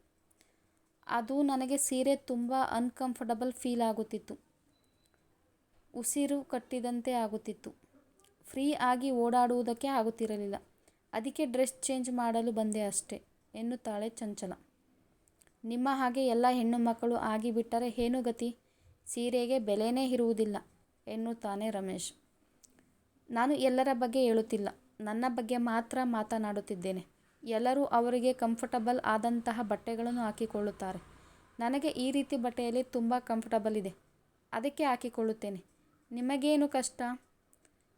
ಅದು ನನಗೆ ಸೀರೆ ತುಂಬ ಅನ್ಕಂಫರ್ಟಬಲ್ ಫೀಲ್ ಆಗುತ್ತಿತ್ತು. ಉಸಿರು ಕಟ್ಟಿದಂತೆ ಆಗುತ್ತಿತ್ತು. ಫ್ರೀ ಆಗಿ ಓಡಾಡುವುದಕ್ಕೆ ಆಗುತ್ತಿರಲಿಲ್ಲ. ಅದಕ್ಕೆ ಡ್ರೆಸ್ ಚೇಂಜ್ ಮಾಡಲು ಬಂದೆ ಅಷ್ಟೆ ಎನ್ನುತ್ತಾಳೆ ಚಂಚಲ. ನಿಮ್ಮ ಹಾಗೆ ಎಲ್ಲ ಹೆಣ್ಣು ಮಕ್ಕಳು ಆಗಿಬಿಟ್ಟರೆ ಏನು ಗತಿ? ಸೀರೆಗೆ ಬೆಲೆನೇ ಇರುವುದಿಲ್ಲ ಎನ್ನುತ್ತಾನೆ ರಮೇಶ್. ನಾನು ಎಲ್ಲರ ಬಗ್ಗೆ ಹೇಳುತ್ತಿಲ್ಲ, ನನ್ನ ಬಗ್ಗೆ ಮಾತ್ರ ಮಾತನಾಡುತ್ತಿದ್ದೇನೆ. ಎಲ್ಲರೂ ಅವರಿಗೆ ಕಂಫರ್ಟಬಲ್ ಆದಂತಹ ಬಟ್ಟೆಗಳನ್ನು ಹಾಕಿಕೊಳ್ಳುತ್ತಾರೆ. ನನಗೆ ಈ ರೀತಿ ಬಟ್ಟೆಯಲ್ಲಿ ತುಂಬ ಕಂಫರ್ಟಬಲ್ ಇದೆ, ಅದಕ್ಕೆ ಹಾಕಿಕೊಳ್ಳುತ್ತೇನೆ. ನಿಮಗೇನು ಕಷ್ಟ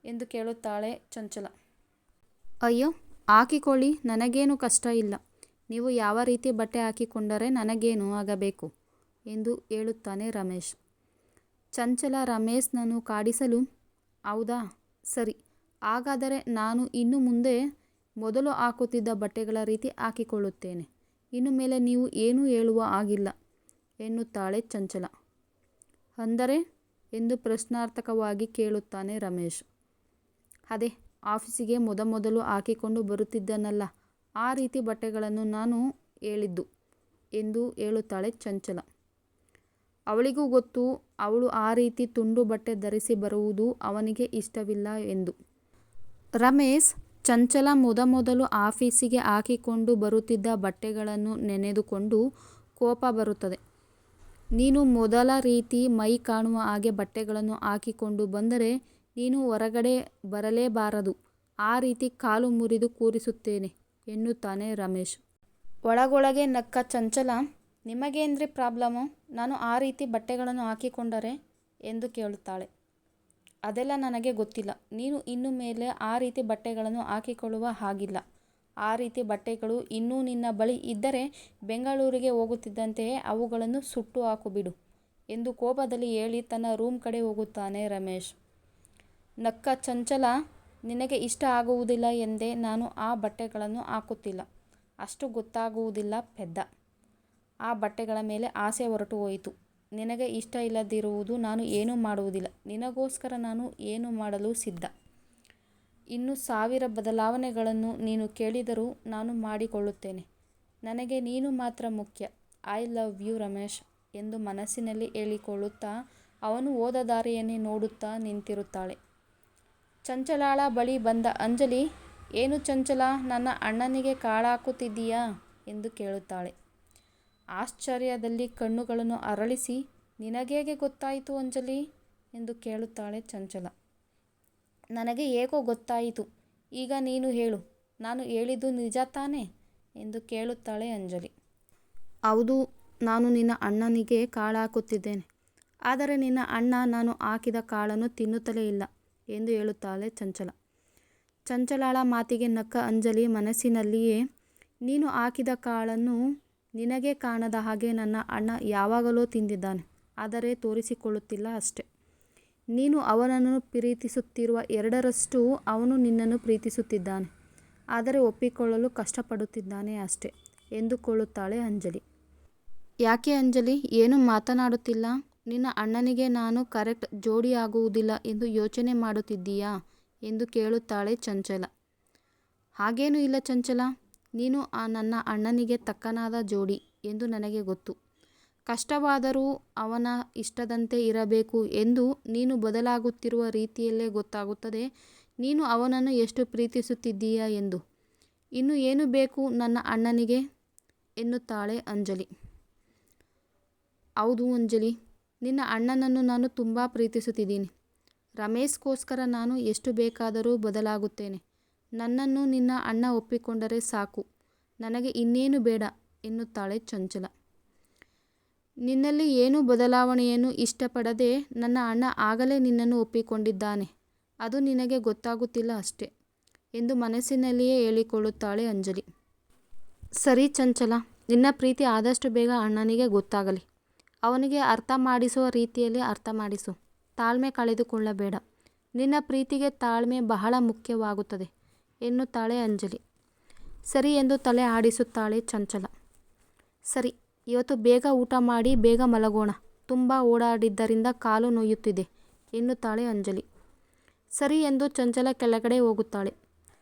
ಎಂದು ಕೇಳುತ್ತಾಳೆ ಚಂಚಲ. ಅಯ್ಯೋ, ಹಾಕಿಕೊಳ್ಳಿ, ನನಗೇನು ಕಷ್ಟ ಇಲ್ಲ. ನೀವು ಯಾವ ರೀತಿ ಬಟ್ಟೆ ಹಾಕಿಕೊಂಡರೆ ನನಗೇನು ಆಗಬೇಕು ಎಂದು ಹೇಳುತ್ತಾನೆ ರಮೇಶ್. ಚಂಚಲ ರಮೇಶ್ನನ್ನು ಕಾಡಿಸಲು, ಹೌದಾ ಸರಿ, ಹಾಗಾದರೆ ನಾನು ಇನ್ನು ಮುಂದೆ ಮೊದಲು ಹಾಕುತ್ತಿದ್ದ ಬಟ್ಟೆಗಳ ರೀತಿ ಹಾಕಿಕೊಳ್ಳುತ್ತೇನೆ. ಇನ್ನು ಮೇಲೆ ನೀವು ಏನೂ ಹೇಳುವ ಹಾಗಿಲ್ಲ ಎನ್ನುತ್ತಾಳೆ ಚಂಚಲ. ಅಂದರೆ ಎಂದು ಪ್ರಶ್ನಾರ್ಥಕವಾಗಿ ಕೇಳುತ್ತಾನೆ ರಮೇಶ್. ಅದೇ ಆಫೀಸಿಗೆ ಮೊದಲು ಹಾಕಿಕೊಂಡು ಬರುತ್ತಿದ್ದನಲ್ಲ, ಆ ರೀತಿ ಬಟ್ಟೆಗಳನ್ನು ನಾನು ಹೇಳಿದ್ದು ಎಂದು ಹೇಳುತ್ತಾಳೆ ಚಂಚಲ. ಅವಳಿಗೂ ಗೊತ್ತು, ಅವಳು ಆ ರೀತಿ ತುಂಡು ಬಟ್ಟೆ ಧರಿಸಿ ಬರುವುದು ಅವನಿಗೆ ಇಷ್ಟವಿಲ್ಲ ಎಂದು. ರಮೇಶ್ ಚಂಚಲ ಮೊದಲು ಆಫೀಸಿಗೆ ಹಾಕಿಕೊಂಡು ಬರುತ್ತಿದ್ದ ಬಟ್ಟೆಗಳನ್ನು ನೆನೆದುಕೊಂಡು ಕೋಪ ಬರುತ್ತದೆ. ನೀನು ಮೊದಲ ರೀತಿ ಮೈ ಕಾಣುವ ಹಾಗೆ ಬಟ್ಟೆಗಳನ್ನು ಹಾಕಿಕೊಂಡು ಬಂದರೆ ನೀನು ಹೊರಗಡೆ ಬರಲೇಬಾರದು. ಆ ರೀತಿ ಕಾಲು ಮುರಿದು ಕೂರಿಸುತ್ತೇನೆ ಎನ್ನುತ್ತಾನೆ ರಮೇಶ್. ಒಳಗೊಳಗೆ ನಕ್ಕ ಚಂಚಲ, ನಿಮಗೇನ್ರಿ ಪ್ರಾಬ್ಲಮ್ಮು? ನಾನು ಆ ರೀತಿ ಬಟ್ಟೆಗಳನ್ನು ಹಾಕಿಕೊಂಡರೆ ಎಂದು ಕೇಳುತ್ತಾಳೆ. ಅದೆಲ್ಲ ನನಗೆ ಗೊತ್ತಿಲ್ಲ. ನೀನು ಇನ್ನು ಮೇಲೆ ಆ ರೀತಿ ಬಟ್ಟೆಗಳನ್ನು ಹಾಕಿಕೊಳ್ಳುವ ಹಾಗಿಲ್ಲ. ಆ ರೀತಿ ಬಟ್ಟೆಗಳು ಇನ್ನೂ ನಿನ್ನ ಬಳಿ ಇದ್ದರೆ ಬೆಂಗಳೂರಿಗೆ ಹೋಗುತ್ತಿದ್ದಂತೆಯೇ ಅವುಗಳನ್ನು ಸುಟ್ಟು ಹಾಕುಬಿಡು ಎಂದು ಕೋಪದಲ್ಲಿ ಹೇಳಿ ತನ್ನ ರೂಮ್ ಕಡೆ ಹೋಗುತ್ತಾನೆ ರಮೇಶ್. ನಕ್ಕ ಚಂಚಲ, ನಿನಗೆ ಇಷ್ಟ ಆಗುವುದಿಲ್ಲ ಎಂದೇ ನಾನು ಆ ಬಟ್ಟೆಗಳನ್ನು ಹಾಕುತ್ತಿಲ್ಲ. ಅಷ್ಟು ಗೊತ್ತಾಗುವುದಿಲ್ಲ ಪೆದ್ದ. ಆ ಬಟ್ಟೆಗಳ ಮೇಲೆ ಆಸೆ ಹೊರಟು ಹೋಯಿತು. ನಿನಗೆ ಇಷ್ಟ ಇಲ್ಲದಿರುವುದು ನಾನು ಏನೂ ಮಾಡುವುದಿಲ್ಲ. ನಿನಗೋಸ್ಕರ ನಾನು ಏನು ಮಾಡಲು ಸಿದ್ಧ. ಇನ್ನು 1000 ಬದಲಾವಣೆಗಳನ್ನು ನೀನು ಕೇಳಿದರೂ ನಾನು ಮಾಡಿಕೊಳ್ಳುತ್ತೇನೆ. ನನಗೆ ನೀನು ಮಾತ್ರ ಮುಖ್ಯ. ಐ ಲವ್ ಯು ರಮೇಶ್ ಎಂದು ಮನಸ್ಸಿನಲ್ಲಿ ಹೇಳಿಕೊಳ್ಳುತ್ತಾ ಅವನು ಹೋದ ದಾರಿಯನ್ನೇ ನೋಡುತ್ತಾ ನಿಂತಿರುತ್ತಾಳೆ. ಚಂಚಲಾಳ ಬಳಿ ಬಂದ ಅಂಜಲಿ, ಏನು ಚಂಚಲ, ನನ್ನ ಅಣ್ಣನಿಗೆ ಕಾಳಾಕುತ್ತಿದ್ದೀಯಾ ಎಂದು ಕೇಳುತ್ತಾಳೆ. ಆಶ್ಚರ್ಯದಲ್ಲಿ ಕಣ್ಣುಗಳನ್ನು ಅರಳಿಸಿ, ನಿನಗೇಗೆ ಗೊತ್ತಾಯಿತು ಅಂಜಲಿ ಎಂದು ಕೇಳುತ್ತಾಳೆ ಚಂಚಲ. ನನಗೆ ಹೇಗೋ ಗೊತ್ತಾಯಿತು. ಈಗ ನೀನು ಹೇಳು, ನಾನು ಹೇಳಿದ್ದು ನಿಜ ತಾನೇ ಎಂದು ಕೇಳುತ್ತಾಳೆ ಅಂಜಲಿ. ಹೌದು, ನಾನು ನಿನ್ನ ಅಣ್ಣನಿಗೆ ಕಾಳಾಕುತ್ತಿದ್ದೇನೆ. ಆದರೆ ನಿನ್ನ ಅಣ್ಣ ನಾನು ಹಾಕಿದ ಕಾಳನ್ನು ತಿನ್ನುತ್ತಲೇ ಇಲ್ಲ ಎಂದು ಹೇಳುತ್ತಾಳೆ ಚಂಚಲ. ಚಂಚಲಾಳ ಮಾತಿಗೆ ನಕ್ಕ ಅಂಜಲಿ ಮನಸ್ಸಿನಲ್ಲಿಯೇ, ನೀನು ಹಾಕಿದ ಕಾಳನ್ನು ನಿನಗೆ ಕಾಣದ ಹಾಗೆ ನನ್ನ ಅಣ್ಣ ಯಾವಾಗಲೋ ತಿಂದಿದ್ದಾನೆ, ಆದರೆ ತೋರಿಸಿಕೊಳ್ಳುತ್ತಿಲ್ಲ ಅಷ್ಟೆ. ನೀನು ಅವನನ್ನು ಪ್ರೀತಿಸುತ್ತಿರುವ 2ರಷ್ಟು ಅವನು ನಿನ್ನನ್ನು ಪ್ರೀತಿಸುತ್ತಿದ್ದಾನೆ, ಆದರೆ ಒಪ್ಪಿಕೊಳ್ಳಲು ಕಷ್ಟಪಡುತ್ತಿದ್ದಾನೆ ಅಷ್ಟೆ ಎಂದುಕೊಳ್ಳುತ್ತಾಳೆ ಅಂಜಲಿ. ಯಾಕೆ ಅಂಜಲಿ, ಏನು ಮಾತನಾಡುತ್ತಿಲ್ಲ? ನಿನ್ನ ಅಣ್ಣನಿಗೆ ನಾನು ಕರೆಕ್ಟ್ ಜೋಡಿ ಆಗುವುದಿಲ್ಲ ಎಂದು ಯೋಚನೆ ಮಾಡುತ್ತಿದ್ದೀಯಾ ಎಂದು ಕೇಳುತ್ತಾಳೆ ಚಂಚಲ. ಹಾಗೇನೂ ಇಲ್ಲ ಚಂಚಲ, ನೀನು ನನ್ನ ಅಣ್ಣನಿಗೆ ತಕ್ಕನಾದ ಜೋಡಿ ಎಂದು ನನಗೆ ಗೊತ್ತು. ಕಷ್ಟವಾದರೂ ಅವನ ಇಷ್ಟದಂತೆ ಇರಬೇಕು ಎಂದು ನೀನು ಬದಲಾಗುತ್ತಿರುವ ರೀತಿಯಲ್ಲೇ ಗೊತ್ತಾಗುತ್ತದೆ ನೀನು ಅವನನ್ನು ಎಷ್ಟು ಪ್ರೀತಿಸುತ್ತಿದ್ದೀಯಾ ಎಂದು. ಇನ್ನು ಏನು ಬೇಕು ನನ್ನ ಅಣ್ಣನಿಗೆ ಎನ್ನುತ್ತಾಳೆ ಅಂಜಲಿ. ಹೌದು ಅಂಜಲಿ, ನಿನ್ನ ಅಣ್ಣನನ್ನು ನಾನು ತುಂಬ ಪ್ರೀತಿಸುತ್ತಿದ್ದೀನಿ. ರಮೇಶ್ಗೋಸ್ಕರ ನಾನು ಎಷ್ಟು ಬೇಕಾದರೂ ಬದಲಾಗುತ್ತೇನೆ. ನನ್ನನ್ನು ನಿನ್ನ ಅಣ್ಣ ಒಪ್ಪಿಕೊಂಡರೆ ಸಾಕು, ನನಗೆ ಇನ್ನೇನು ಬೇಡ ಎನ್ನುತ್ತಾಳೆ ಚಂಚಲ. ನಿನ್ನಲ್ಲಿ ಏನೂ ಬದಲಾವಣೆಯನ್ನು ಇಷ್ಟಪಡದೆ ನನ್ನ ಅಣ್ಣ ಆಗಲೇ ನಿನ್ನನ್ನು ಒಪ್ಪಿಕೊಂಡಿದ್ದಾನೆ, ಅದು ನಿನಗೆ ಗೊತ್ತಾಗುತ್ತಿಲ್ಲ ಅಷ್ಟೆ ಎಂದು ಮನಸ್ಸಿನಲ್ಲಿಯೇ ಹೇಳಿಕೊಳ್ಳುತ್ತಾಳೆ ಅಂಜಲಿ. ಸರಿ ಚಂಚಲ, ನಿನ್ನ ಪ್ರೀತಿ ಆದಷ್ಟು ಬೇಗ ಅಣ್ಣನಿಗೆ ಗೊತ್ತಾಗಲಿ. ಅವನಿಗೆ ಅರ್ಥ ಮಾಡಿಸುವ ರೀತಿಯಲ್ಲಿ ಅರ್ಥ ಮಾಡಿಸು. ತಾಳ್ಮೆ ಕಳೆದುಕೊಳ್ಳಬೇಡ. ನಿನ್ನ ಪ್ರೀತಿಗೆ ತಾಳ್ಮೆ ಬಹಳ ಮುಖ್ಯವಾಗುತ್ತದೆ ಎನ್ನುತ್ತಾಳೆ ಅಂಜಲಿ. ಸರಿ ಎಂದು ತಲೆ ಆಡಿಸುತ್ತಾಳೆ ಚಂಚಲ. ಸರಿ, ಇವತ್ತು ಬೇಗ ಊಟ ಮಾಡಿ ಬೇಗ ಮಲಗೋಣ. ತುಂಬ ಓಡಾಡಿದ್ದರಿಂದ ಕಾಲು ನೋಯುತ್ತಿದೆ ಎನ್ನುತ್ತಾಳೆ ಅಂಜಲಿ. ಸರಿ ಎಂದು ಚಂಚಲ ಕೆಳಗಡೆ ಹೋಗುತ್ತಾಳೆ.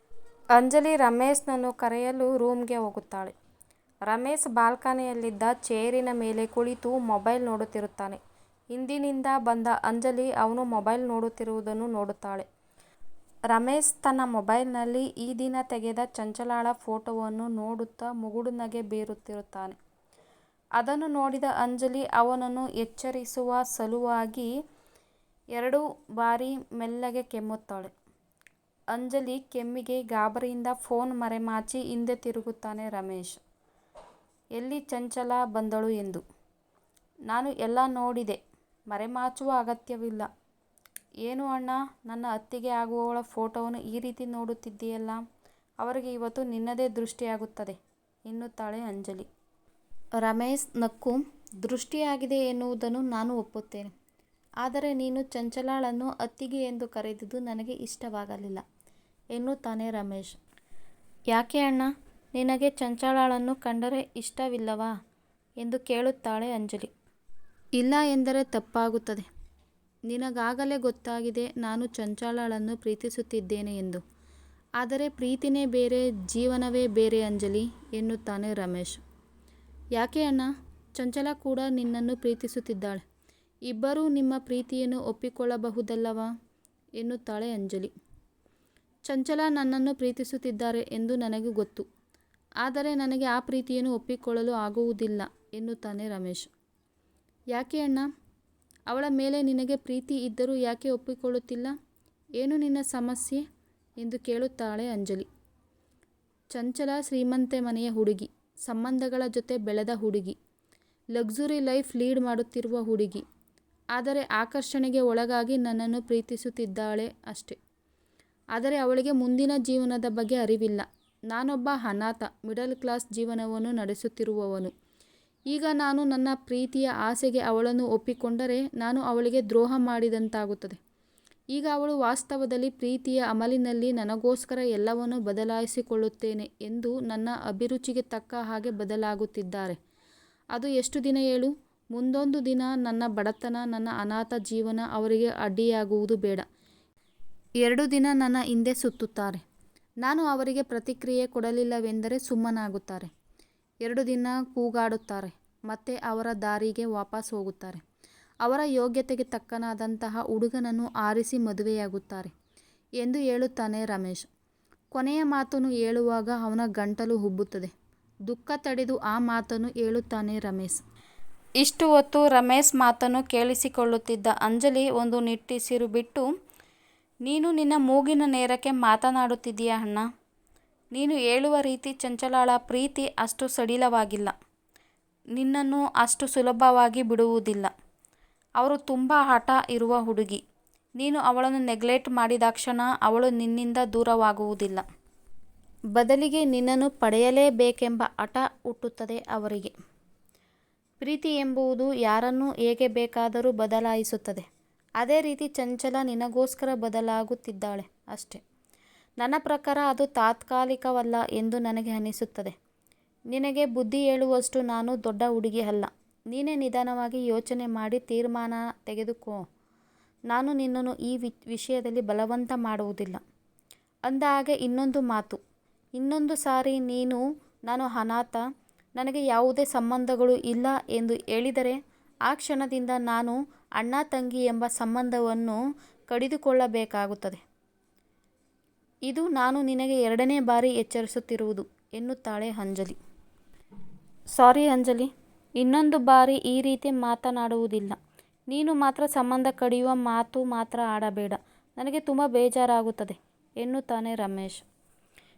ಅಂಜಲಿ ರಮೇಶ್ನನ್ನು ಕರೆಯಲು ರೂಮ್ಗೆ ಹೋಗುತ್ತಾಳೆ. ರಮೇಶ್ ಬಾಲ್ಕನಿಯಲ್ಲಿದ್ದ ಚೇರಿನ ಮೇಲೆ ಕುಳಿತು ಮೊಬೈಲ್ ನೋಡುತ್ತಿರುತ್ತಾನೆ. ಹಿಂದಿನಿಂದ ಬಂದ ಅಂಜಲಿ ಅವನು ಮೊಬೈಲ್ ನೋಡುತ್ತಿರುವುದನ್ನು ನೋಡುತ್ತಾಳೆ. ರಮೇಶ್ ತನ್ನ ಮೊಬೈಲ್ನಲ್ಲಿ ಈ ದಿನ ತೆಗೆದ ಚಂಚಲಾಳ ಫೋಟೋವನ್ನು ನೋಡುತ್ತಾ ಮುಗುಳುನಗೆ ಬೀರುತ್ತಿರುತ್ತಾನೆ. ಅದನ್ನು ನೋಡಿದ ಅಂಜಲಿ ಅವನನ್ನು ಎಚ್ಚರಿಸುವ ಸಲುವಾಗಿ 2 ಬಾರಿ ಮೆಲ್ಲಗೆ ಕೆಮ್ಮುತ್ತಾಳೆ. ಅಂಜಲಿ ಕೆಮ್ಮಿಗೆ ಗಾಬರಿಯಿಂದ ಫೋನ್ ಮರೆಮಾಚಿ ಹಿಂದೆ ತಿರುಗುತ್ತಾನೆ ರಮೇಶ್. ಎಲ್ಲಿ ಚಂಚಲ ಬಂದಳು ಎಂದು. ನಾನು ಎಲ್ಲ ನೋಡಿದೆ, ಮರೆಮಾಚುವ ಅಗತ್ಯವಿಲ್ಲ. ಏನು ಅಣ್ಣ, ನನ್ನ ಅತ್ತಿಗೆ ಆಗುವವಳ ಫೋಟೋವನ್ನು ಈ ರೀತಿ ನೋಡುತ್ತಿದ್ದೀಯಲ್ಲ, ಅವರಿಗೆ ಇವತ್ತು ನಿನ್ನದೇ ದೃಷ್ಟಿಯಾಗುತ್ತದೆ ಎನ್ನುತ್ತಾಳೆ ಅಂಜಲಿ. ರಮೇಶ್ ನಕ್ಕು, ದೃಷ್ಟಿಯಾಗಿದೆ ಎನ್ನುವುದನ್ನು ನಾನು ಒಪ್ಪುತ್ತೇನೆ. ಆದರೆ ನೀನು ಚಂಚಲಾಳನ್ನು ಅತ್ತಿಗೆ ಎಂದು ಕರೆದಿದ್ದು ನನಗೆ ಇಷ್ಟವಾಗಲಿಲ್ಲ ಎನ್ನುತ್ತಾನೆ ರಮೇಶ್. ಯಾಕೆ ಅಣ್ಣ, ನಿನಗೆ ಚಂಚಲಾಳನ್ನು ಕಂಡರೆ ಇಷ್ಟವಿಲ್ಲವಾ ಎಂದು ಕೇಳುತ್ತಾಳೆ ಅಂಜಲಿ. ಇಲ್ಲ ಎಂದರೆ ತಪ್ಪಾಗುತ್ತದೆ. ನಿನಗಾಗಲೇ ಗೊತ್ತಾಗಿದೆ ನಾನು ಚಂಚಲಾಳನ್ನು ಪ್ರೀತಿಸುತ್ತಿದ್ದೇನೆ ಎಂದು. ಆದರೆ ಪ್ರೀತಿನೇ ಬೇರೆ, ಜೀವನವೇ ಬೇರೆ ಅಂಜಲಿ ಎನ್ನುತ್ತಾನೆ ರಮೇಶ್. ಯಾಕೆ ಅಣ್ಣ, ಚಂಚಲ ಕೂಡ ನಿನ್ನನ್ನು ಪ್ರೀತಿಸುತ್ತಿದ್ದಾಳೆ. ಇಬ್ಬರೂ ನಿಮ್ಮ ಪ್ರೀತಿಯನ್ನು ಒಪ್ಪಿಕೊಳ್ಳಬಹುದಲ್ಲವಾ ಎನ್ನುತ್ತಾಳೆ ಅಂಜಲಿ. ಚಂಚಲ ನನ್ನನ್ನು ಪ್ರೀತಿಸುತ್ತಿದ್ದಾರೆ ಎಂದು ನನಗೆ ಗೊತ್ತು. ಆದರೆ ನನಗೆ ಆ ಪ್ರೀತಿಯನ್ನು ಒಪ್ಪಿಕೊಳ್ಳಲು ಆಗುವುದಿಲ್ಲ ಎನ್ನುತ್ತಾನೆ ರಮೇಶ್. ಯಾಕೆ ಅಣ್ಣ, ಅವಳ ಮೇಲೆ ನಿನಗೆ ಪ್ರೀತಿ ಇದ್ದರೂ ಯಾಕೆ ಒಪ್ಪಿಕೊಳ್ಳುತ್ತಿಲ್ಲ? ಏನು ನಿನ್ನ ಸಮಸ್ಯೆ ಎಂದು ಕೇಳುತ್ತಾಳೆ ಅಂಜಲಿ. ಚಂಚಲ ಶ್ರೀಮಂತ ಮನೆಯ ಹುಡುಗಿ, ಸಂಬಂಧಗಳ ಜೊತೆ ಬೆಳೆದ ಹುಡುಗಿ, ಲಕ್ಸುರಿ ಲೈಫ್ ಲೀಡ್ ಮಾಡುತ್ತಿರುವ ಹುಡುಗಿ. ಆದರೆ ಆಕರ್ಷಣೆಗೆ ಒಳಗಾಗಿ ನನ್ನನ್ನು ಪ್ರೀತಿಸುತ್ತಿದ್ದಾಳೆ ಅಷ್ಟೆ. ಆದರೆ ಅವಳಿಗೆ ಮುಂದಿನ ಜೀವನದ ಬಗ್ಗೆ ಅರಿವಿಲ್ಲ. ನಾನೊಬ್ಬ ಅನಾಥ, ಮಿಡಲ್ ಕ್ಲಾಸ್ ಜೀವನವನ್ನು ನಡೆಸುತ್ತಿರುವವನು. ಈಗ ನಾನು ನನ್ನ ಪ್ರೀತಿಯ ಆಸೆಗೆ ಅವಳನ್ನು ಒಪ್ಪಿಕೊಂಡರೆ ನಾನು ಅವಳಿಗೆ ದ್ರೋಹ ಮಾಡಿದಂತಾಗುತ್ತದೆ. ಈಗ ಅವಳು ವಾಸ್ತವದಲ್ಲಿ ಪ್ರೀತಿಯ ಅಮಲಿನಲ್ಲಿ ನನಗೋಸ್ಕರ ಎಲ್ಲವನ್ನೂ ಬದಲಾಯಿಸಿಕೊಳ್ಳುತ್ತೇನೆ ಎಂದು ನನ್ನ ಅಭಿರುಚಿಗೆ ತಕ್ಕ ಹಾಗೆ ಬದಲಾಗುತ್ತಿದ್ದಾರೆ. ಅದು ಎಷ್ಟು ದಿನ ಹೇಳು? ಮುಂದೊಂದು ದಿನ ನನ್ನ ಬಡತನ, ನನ್ನ ಅನಾಥ ಜೀವನ ಅವರಿಗೆ ಅಡ್ಡಿಯಾಗುವುದು ಬೇಡ. 2 ದಿನ ನನ್ನ ಹಿಂದೆ ಸುತ್ತುತ್ತಾರೆ. ನಾನು ಅವರಿಗೆ ಪ್ರತಿಕ್ರಿಯೆ ಕೊಡಲಿಲ್ಲವೆಂದರೆ ಸುಮ್ಮನಾಗುತ್ತಾರೆ. 2 ದಿನ ಕೂಗಾಡುತ್ತಾರೆ, ಮತ್ತೆ ಅವರ ದಾರಿಗೆ ವಾಪಸ್ ಹೋಗುತ್ತಾರೆ. ಅವರ ಯೋಗ್ಯತೆಗೆ ತಕ್ಕನಾದಂತಹ ಹುಡುಗನನ್ನು ಆರಿಸಿ ಮದುವೆಯಾಗುತ್ತಾರೆ ಎಂದು ಹೇಳುತ್ತಾನೆ ರಮೇಶ್. ಕೊನೆಯ ಮಾತನ್ನು ಹೇಳುವಾಗ ಅವನ ಗಂಟಲು ಉಬ್ಬುತ್ತದೆ. ದುಃಖ ತಡೆದು ಆ ಮಾತನ್ನು ಹೇಳುತ್ತಾನೆ ರಮೇಶ್. ಇಷ್ಟು ಹೊತ್ತು ರಮೇಶ್ ಮಾತನ್ನು ಕೇಳಿಸಿಕೊಳ್ಳುತ್ತಿದ್ದ ಅಂಜಲಿ ಒಂದು ನಿಟ್ಟುಸಿರು ಬಿಟ್ಟು, ನೀನು ನಿನ್ನ ಮೂಗಿನ ನೇರಕ್ಕೆ ಮಾತನಾಡುತ್ತಿದ್ದೀಯ ಅಣ್ಣ. ನೀನು ಹೇಳುವ ರೀತಿ ಚಂಚಲಾಳ ಪ್ರೀತಿ ಅಷ್ಟು ಸಡಿಲವಾಗಿಲ್ಲ. ನಿನ್ನನ್ನು ಅಷ್ಟು ಸುಲಭವಾಗಿ ಬಿಡುವುದಿಲ್ಲ. ಅವರು ತುಂಬ ಹಠ ಇರುವ ಹುಡುಗಿ. ನೀನು ಅವಳನ್ನು ನೆಗ್ಲೆಕ್ಟ್ ಮಾಡಿದಾಕ್ಷಣ ಅವಳು ನಿನ್ನಿಂದ ದೂರವಾಗುವುದಿಲ್ಲ. ಬದಲಿಗೆ ನಿನ್ನನ್ನು ಪಡೆಯಲೇಬೇಕೆಂಬ ಹಠ ಹುಟ್ಟುತ್ತದೆ ಅವರಿಗೆ. ಪ್ರೀತಿ ಎಂಬುದು ಯಾರನ್ನೂ ಹೇಗೆ ಬೇಕಾದರೂ ಬದಲಾಯಿಸುತ್ತದೆ. ಅದೇ ರೀತಿ ಚಂಚಲ ನಿನಗೋಸ್ಕರ ಬದಲಾಗುತ್ತಿದ್ದಾಳೆ ಅಷ್ಟೆ. ನನ್ನ ಪ್ರಕಾರ ಅದು ತಾತ್ಕಾಲಿಕವಲ್ಲ ಎಂದು ನನಗೆ ಅನಿಸುತ್ತದೆ. ನಿನಗೆ ಬುದ್ಧಿ ಹೇಳುವಷ್ಟು ನಾನು ದೊಡ್ಡ ಹುಡುಗಿ ಅಲ್ಲ. ನೀನೇ ನಿಧಾನವಾಗಿ ಯೋಚನೆ ಮಾಡಿ ತೀರ್ಮಾನ ತೆಗೆದುಕೋ. ನಾನು ನಿನ್ನನ್ನು ಈ ವಿಷಯದಲ್ಲಿ ಬಲವಂತ ಮಾಡುವುದಿಲ್ಲ. ಅಂದ ಹಾಗೆ ಇನ್ನೊಂದು ಮಾತು, ಇನ್ನೊಂದು ಸಾರಿ ನೀನು ನಾನು ಅನಾಥ, ನನಗೆ ಯಾವುದೇ ಸಂಬಂಧಗಳು ಇಲ್ಲ ಎಂದು ಹೇಳಿದರೆ ಆ ಕ್ಷಣದಿಂದ ನಾನು ಅಣ್ಣ ತಂಗಿ ಎಂಬ ಸಂಬಂಧವನ್ನು ಕಡಿದುಕೊಳ್ಳಬೇಕಾಗುತ್ತದೆ. ಇದು ನಾನು ನಿನಗೆ 2ನೇ ಬಾರಿ ಎಚ್ಚರಿಸುತ್ತಿರುವುದು ಎನ್ನುತ್ತಾಳೆ ಅಂಜಲಿ. ಸಾರಿ ಅಂಜಲಿ, ಇನ್ನೊಂದು ಬಾರಿ ಈ ರೀತಿ ಮಾತನಾಡುವುದಿಲ್ಲ. ನೀನು ಮಾತ್ರ ಸಂಬಂಧ ಕಡಿಯುವ ಮಾತು ಮಾತ್ರ ಆಡಬೇಡ. ನನಗೆ ತುಂಬ ಬೇಜಾರಾಗುತ್ತದೆ ಎನ್ನುತ್ತಾನೆ ರಮೇಶ್.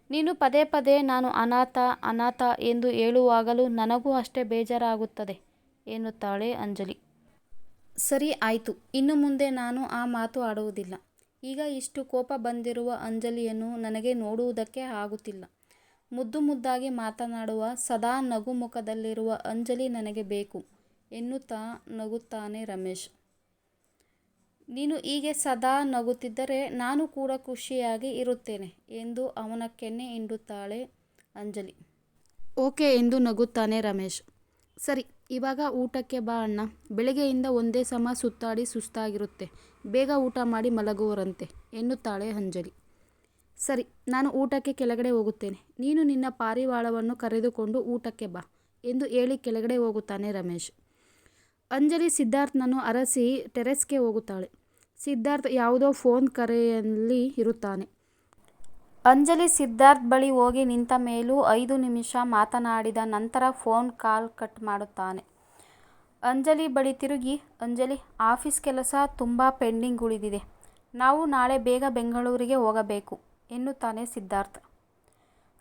ನೀನು ಪದೇ ಪದೇ ನಾನು ಅನಾಥ ಅನಾಥ ಎಂದು ಹೇಳುವಾಗಲೂ ನನಗೂ ಅಷ್ಟೇ ಬೇಜಾರಾಗುತ್ತದೆ ಎನ್ನುತ್ತಾಳೆ ಅಂಜಲಿ. ಸರಿ ಆಯಿತು, ಇನ್ನು ಮುಂದೆ ನಾನು ಆ ಮಾತು ಆಡುವುದಿಲ್ಲ. ಈಗ ಇಷ್ಟು ಕೋಪ ಬಂದಿರುವ ಅಂಜಲಿಯನ್ನು ನನಗೆ ನೋಡುವುದಕ್ಕೆ ಆಗುತ್ತಿಲ್ಲ. ಮುದ್ದು ಮುದ್ದಾಗಿ ಮಾತನಾಡುವ, ಸದಾ ನಗುಮುಖದಲ್ಲಿರುವ ಅಂಜಲಿ ನನಗೆ ಬೇಕು ಎನ್ನುತ್ತಾ ನಗುತ್ತಾನೆ ರಮೇಶ್. ನೀನು ಹೀಗೆ ಸದಾ ನಗುತ್ತಿದ್ದರೆ ನಾನು ಕೂಡ ಖುಷಿಯಾಗಿ ಇರುತ್ತೇನೆ ಎಂದು ಅವನ ಕೆನ್ನೆ ಹಿಂಡುತ್ತಾಳೆ ಅಂಜಲಿ. ಓಕೆ ಎಂದು ನಗುತ್ತಾನೆ ರಮೇಶ್. ಸರಿ, ಇವಾಗ ಊಟಕ್ಕೆ ಬಾ ಅಣ್ಣ. ಬೆಳಗ್ಗೆಯಿಂದ ಒಂದೇ ಸಮ ಸುತ್ತಾಡಿ ಸುಸ್ತಾಗಿರುತ್ತೆ. ಬೇಗ ಊಟ ಮಾಡಿ ಮಲಗುವರಂತೆ ಎನ್ನುತ್ತಾಳೆ ಅಂಜಲಿ. ಸರಿ, ನಾನು ಊಟಕ್ಕೆ ಕೆಳಗಡೆ ಹೋಗುತ್ತೇನೆ. ನೀನು ನಿನ್ನ ಪಾರಿವಾಳವನ್ನು ಕರೆದುಕೊಂಡು ಊಟಕ್ಕೆ ಬಾ ಎಂದು ಹೇಳಿ ಕೆಳಗಡೆ ಹೋಗುತ್ತಾನೆ ರಮೇಶ್. ಅಂಜಲಿ ಸಿದ್ಧಾರ್ಥನನ್ನು ಅರಸಿ ಟೆರೆಸ್ಗೆ ಹೋಗುತ್ತಾಳೆ. ಸಿದ್ಧಾರ್ಥ್ ಯಾವುದೋ ಫೋನ್ ಕರೆಯಲ್ಲಿ ಇರುತ್ತಾನೆ. ಅಂಜಲಿ ಸಿದ್ಧಾರ್ಥ್ ಬಳಿ ಹೋಗಿ ನಿಂತ ಮೇಲೂ 5 ನಿಮಿಷ ಮಾತನಾಡಿದ ನಂತರ ಫೋನ್ ಕಾಲ್ ಕಟ್ ಮಾಡುತ್ತಾನೆ. ಅಂಜಲಿ ಬಳಿ ತಿರುಗಿ, ಅಂಜಲಿ, ಆಫೀಸ್ ಕೆಲಸ ತುಂಬ ಪೆಂಡಿಂಗ್ ಉಳಿದಿದೆ. ನಾವು ನಾಳೆ ಬೇಗ ಬೆಂಗಳೂರಿಗೆ ಹೋಗಬೇಕು ಎನ್ನುತ್ತಾನೆ ಸಿದ್ಧಾರ್ಥ್.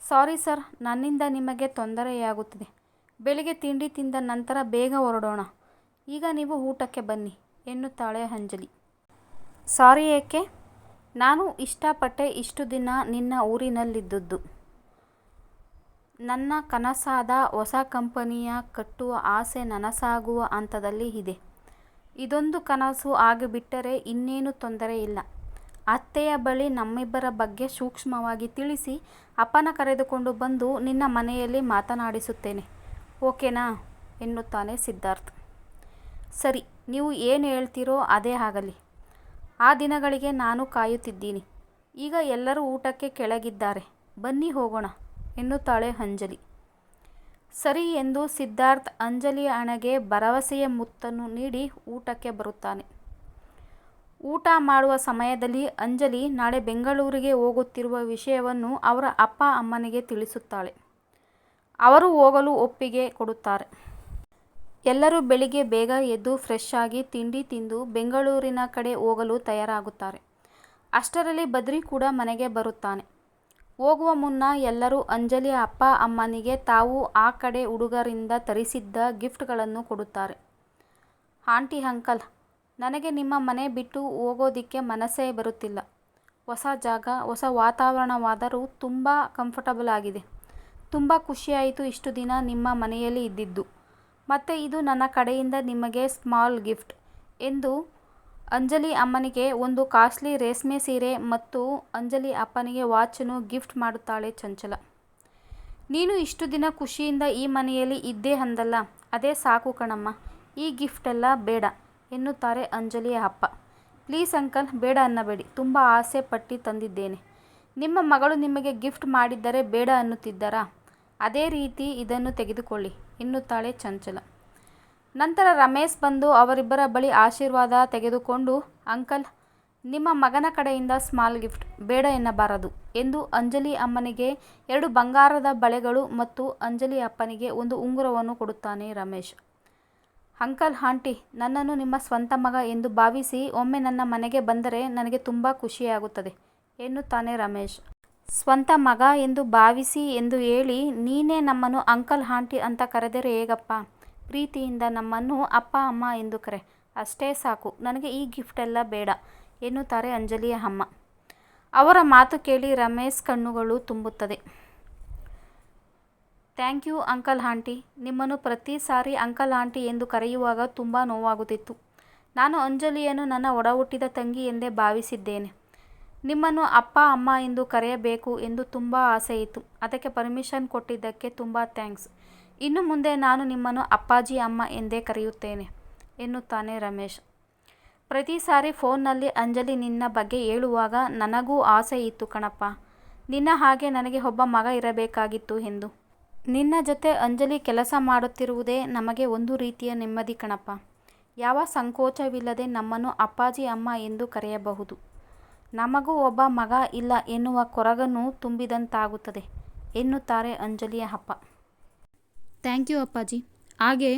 ಸಾರಿ ಸರ್, ನನ್ನಿಂದ ನಿಮಗೆ ತೊಂದರೆಯಾಗುತ್ತಿದೆ. ಬೆಳಿಗ್ಗೆ ತಿಂಡಿ ತಿಂದ ನಂತರ ಬೇಗ ಹೊರಡೋಣ. ಈಗ ನೀವು ಊಟಕ್ಕೆ ಬನ್ನಿ ಎನ್ನುತ್ತಾಳೆ ಅಂಜಲಿ. ಸಾರಿ ಏಕೆ? ನಾನು ಇಷ್ಟಪಟ್ಟೆ ಇಷ್ಟು ದಿನ ನಿನ್ನ ಊರಿನಲ್ಲಿದ್ದುದು. ನನ್ನ ಕನಸಾದ ಹೊಸ ಕಂಪನಿಯ ಕಟ್ಟುವ ಆಸೆ ನನಸಾಗುವ ಹಂತದಲ್ಲಿ ಇದೆ. ಇದೊಂದು ಕನಸು ಆಗಿಬಿಟ್ಟರೆ ಇನ್ನೇನು ತೊಂದರೆ ಇಲ್ಲ. ಅತ್ತೆಯ ಬಳಿ ನಮ್ಮಿಬ್ಬರ ಬಗ್ಗೆ ಸೂಕ್ಷ್ಮವಾಗಿ ತಿಳಿಸಿ ಅಪ್ಪನ ಕರೆದುಕೊಂಡು ಬಂದು ನಿನ್ನ ಮನೆಯಲ್ಲಿ ಮಾತನಾಡಿಸುತ್ತೇನೆ. ಓಕೆನಾ ಎನ್ನುತ್ತಾನೆ ಸಿದ್ಧಾರ್ಥ್. ಸರಿ, ನೀವು ಏನು ಹೇಳ್ತೀರೋ ಅದೇ ಆಗಲಿ. ಆ ದಿನಗಳಿಗೆ ನಾನು ಕಾಯುತ್ತಿದ್ದೀನಿ. ಈಗ ಎಲ್ಲರೂ ಊಟಕ್ಕೆ ಕೆಳಗಿದ್ದಾರೆ. ಬನ್ನಿ ಹೋಗೋಣ ಎನ್ನುತ್ತಾಳೆ ಅಂಜಲಿ. ಸರಿ ಎಂದು ಸಿದ್ಧಾರ್ಥ್ ಅಂಜಲಿಯ ಹಣೆಗೆ ಭರವಸೆಯ ಮುತ್ತನ್ನು ನೀಡಿ ಊಟಕ್ಕೆ ಬರುತ್ತಾನೆ. ಊಟ ಮಾಡುವ ಸಮಯದಲ್ಲಿ ಅಂಜಲಿ ನಾಳೆ ಬೆಂಗಳೂರಿಗೆ ಹೋಗುತ್ತಿರುವ ವಿಷಯವನ್ನು ಅವರ ಅಪ್ಪ ಅಮ್ಮನಿಗೆ ತಿಳಿಸುತ್ತಾಳೆ. ಅವರು ಹೋಗಲು ಒಪ್ಪಿಗೆ ಕೊಡುತ್ತಾರೆ. ಎಲ್ಲರೂ ಬೆಳಿಗ್ಗೆ ಬೇಗ ಎದ್ದು ಫ್ರೆಶ್ ಆಗಿ ತಿಂಡಿ ತಿಂದು ಬೆಂಗಳೂರಿನ ಕಡೆ ಹೋಗಲು ತಯಾರಾಗುತ್ತಾರೆ. ಅಷ್ಟರಲ್ಲಿ ಬದ್ರಿ ಕೂಡ ಮನೆಗೆ ಬರುತ್ತಾನೆ. ಹೋಗುವ ಮುನ್ನ ಎಲ್ಲರೂ ಅಂಜಲಿಯ ಅಪ್ಪ ಅಮ್ಮನಿಗೆ ತಾವು ಆ ಕಡೆ ಹುಡುಗರಿಂದ ತರಿಸಿದ್ದ ಗಿಫ್ಟ್ಗಳನ್ನು ಕೊಡುತ್ತಾರೆ. ಆಂಟಿ, ಅಂಕಲ್, ನನಗೆ ನಿಮ್ಮ ಮನೆ ಬಿಟ್ಟು ಹೋಗೋದಿಕ್ಕೆ ಮನಸ್ಸೇ ಬರುತ್ತಿಲ್ಲ. ಹೊಸ ಜಾಗ, ಹೊಸ ವಾತಾವರಣವಾದರೂ ತುಂಬ ಕಂಫರ್ಟಬಲ್ ಆಗಿದೆ. ತುಂಬ ಖುಷಿಯಾಯಿತು ಇಷ್ಟು ದಿನ ನಿಮ್ಮ ಮನೆಯಲ್ಲಿ ಇದ್ದಿದ್ದು. ಮತ್ತು ಇದು ನನ್ನ ಕಡೆಯಿಂದ ನಿಮಗೆ ಸ್ಮಾಲ್ ಗಿಫ್ಟ್ ಎಂದು ಅಂಜಲಿ ಅಮ್ಮನಿಗೆ ಒಂದು ಕಾಸ್ಟ್ಲಿ ರೇಷ್ಮೆ ಸೀರೆ ಮತ್ತು ಅಂಜಲಿ ಅಪ್ಪನಿಗೆ ವಾಚನ್ನು ಗಿಫ್ಟ್ ಮಾಡುತ್ತಾಳೆ ಚಂಚಲ. ನೀನು ಇಷ್ಟು ದಿನ ಖುಷಿಯಿಂದ ಈ ಮನೆಯಲ್ಲಿ ಇದ್ದೆ ಅಂದಲ್ಲ, ಅದೇ ಸಾಕು ಕಣಮ್ಮ. ಈ ಗಿಫ್ಟೆಲ್ಲ ಬೇಡ ಎನ್ನುತ್ತಾರೆ ಅಂಜಲಿಯ ಅಪ್ಪ. ಪ್ಲೀಸ್ ಅಂಕಲ್, ಬೇಡ ಅನ್ನಬೇಡಿ. ತುಂಬ ಆಸೆ ಪಟ್ಟು ತಂದಿದ್ದೇನೆ. ನಿಮ್ಮ ಮಗಳು ನಿಮಗೆ ಗಿಫ್ಟ್ ಮಾಡಿದ್ದರೆ ಬೇಡ ಅನ್ನುತ್ತಿದ್ದಾರಾ? ಅದೇ ರೀತಿ ಇದನ್ನು ತೆಗೆದುಕೊಳ್ಳಿ ಎನ್ನುತ್ತಾಳೆ ಚಂಚಲ. ನಂತರ ರಮೇಶ್ ಬಂದು ಅವರಿಬ್ಬರ ಬಳಿ ಆಶೀರ್ವಾದ ತೆಗೆದುಕೊಂಡು, ಅಂಕಲ್, ನಿಮ್ಮ ಮಗನ ಕಡೆಯಿಂದ ಸ್ಮಾಲ್ ಗಿಫ್ಟ್ ಬೇಡ ಎನ್ನಬಾರದು ಎಂದು ಅಂಜಲಿ ಅಮ್ಮನಿಗೆ 2 ಬಂಗಾರದ ಬಳೆಗಳು ಮತ್ತು ಅಂಜಲಿ ಅಪ್ಪನಿಗೆ ಒಂದು ಉಂಗುರವನ್ನು ಕೊಡುತ್ತಾನೆ ರಮೇಶ್. ಅಂಕಲ್, ಆಂಟಿ, ನನ್ನನ್ನು ನಿಮ್ಮ ಸ್ವಂತ ಮಗ ಎಂದು ಭಾವಿಸಿ ಒಮ್ಮೆ ನನ್ನ ಮನೆಗೆ ಬಂದರೆ ನನಗೆ ತುಂಬ ಖುಷಿಯಾಗುತ್ತದೆ ಎನ್ನುತ್ತಾನೆ ರಮೇಶ್. ಸ್ವಂತ ಮಗ ಎಂದು ಭಾವಿಸಿ ಎಂದು ಹೇಳಿ ನೀನೇ ನಮ್ಮನ್ನು ಅಂಕಲ್ ಆಂಟಿ ಅಂತ ಕರೆದರೆ ಹೇಗಪ್ಪ? ಪ್ರೀತಿಯಿಂದ ನಮ್ಮನ್ನು ಅಪ್ಪ ಅಮ್ಮ ಎಂದು ಕರೆ, ಅಷ್ಟೇ ಸಾಕು. ನನಗೆ ಈ ಗಿಫ್ಟೆಲ್ಲ ಬೇಡ ಎನ್ನುತ್ತಾರೆ ಅಂಜಲಿಯ ಅಮ್ಮ. ಅವರ ಮಾತು ಕೇಳಿ ರಮೇಶ್ ಕಣ್ಣುಗಳು ತುಂಬುತ್ತದೆ. Thank you uncle aunty. ನಿಮ್ಮನ್ನು ಪ್ರತಿ ಸಾರಿ ಅಂಕಲ್ ಆಂಟಿ ಎಂದು ಕರೆಯುವಾಗ ತುಂಬ ನೋವಾಗುತ್ತಿತ್ತು. ನಾನು ಅಂಜಲಿಯನ್ನು ನನ್ನ ಒಡಹುಟ್ಟಿದ ತಂಗಿ ಎಂದೇ ಭಾವಿಸಿದ್ದೇನೆ. ನಿಮ್ಮನ್ನು ಅಪ್ಪ ಅಮ್ಮ ಎಂದು ಕರೆಯಬೇಕು ಎಂದು ತುಂಬ ಆಸೆಯಿತ್ತು. ಅದಕ್ಕೆ ಪರ್ಮಿಷನ್ ಕೊಟ್ಟಿದ್ದಕ್ಕೆ ತುಂಬ ಥ್ಯಾಂಕ್ಸ್. ಇನ್ನು ಮುಂದೆ ನಾನು ನಿಮ್ಮನ್ನು ಅಪ್ಪಾಜಿ ಅಮ್ಮ ಎಂದೇ ಕರೆಯುತ್ತೇನೆ ಎನ್ನುತ್ತಾನೆ ರಮೇಶ್. ಪ್ರತಿ ಸಾರಿ ಫೋನ್ನಲ್ಲಿ ಅಂಜಲಿ ನಿನ್ನ ಬಗ್ಗೆ ಹೇಳುವಾಗ ನನಗೂ ಆಸೆ ಇತ್ತು ಕಣಪ್ಪ. ನಿನ್ನ ಹಾಗೆ ನನಗೆ ಒಬ್ಬ ಮಗ ಇರಬೇಕಾಗಿತ್ತು ಎಂದು. ನಿನ್ನ ಜೊತೆ ಅಂಜಲಿ ಕೆಲಸ ಮಾಡುತ್ತಿರುವುದೇ ನಮಗೆ ಒಂದು ರೀತಿಯ ನೆಮ್ಮದಿ ಕಣಪ್ಪ. ಯಾವ ಸಂಕೋಚವಿಲ್ಲದೆ ನಮ್ಮನ್ನು ಅಪ್ಪಾಜಿ ಅಮ್ಮ ಎಂದು ಕರೆಯಬಹುದು. ನಮಗೂ ಒಬ್ಬ ಮಗ ಇಲ್ಲ ಎನ್ನುವ ಕೊರಗನ್ನು ತುಂಬಿದಂತಾಗುತ್ತದೆ ಎನ್ನುತ್ತಾರೆ ಅಂಜಲಿಯ ಅಪ್ಪ. ಥ್ಯಾಂಕ್ ಯು ಅಪ್ಪಾಜಿ. ಹಾಗೆ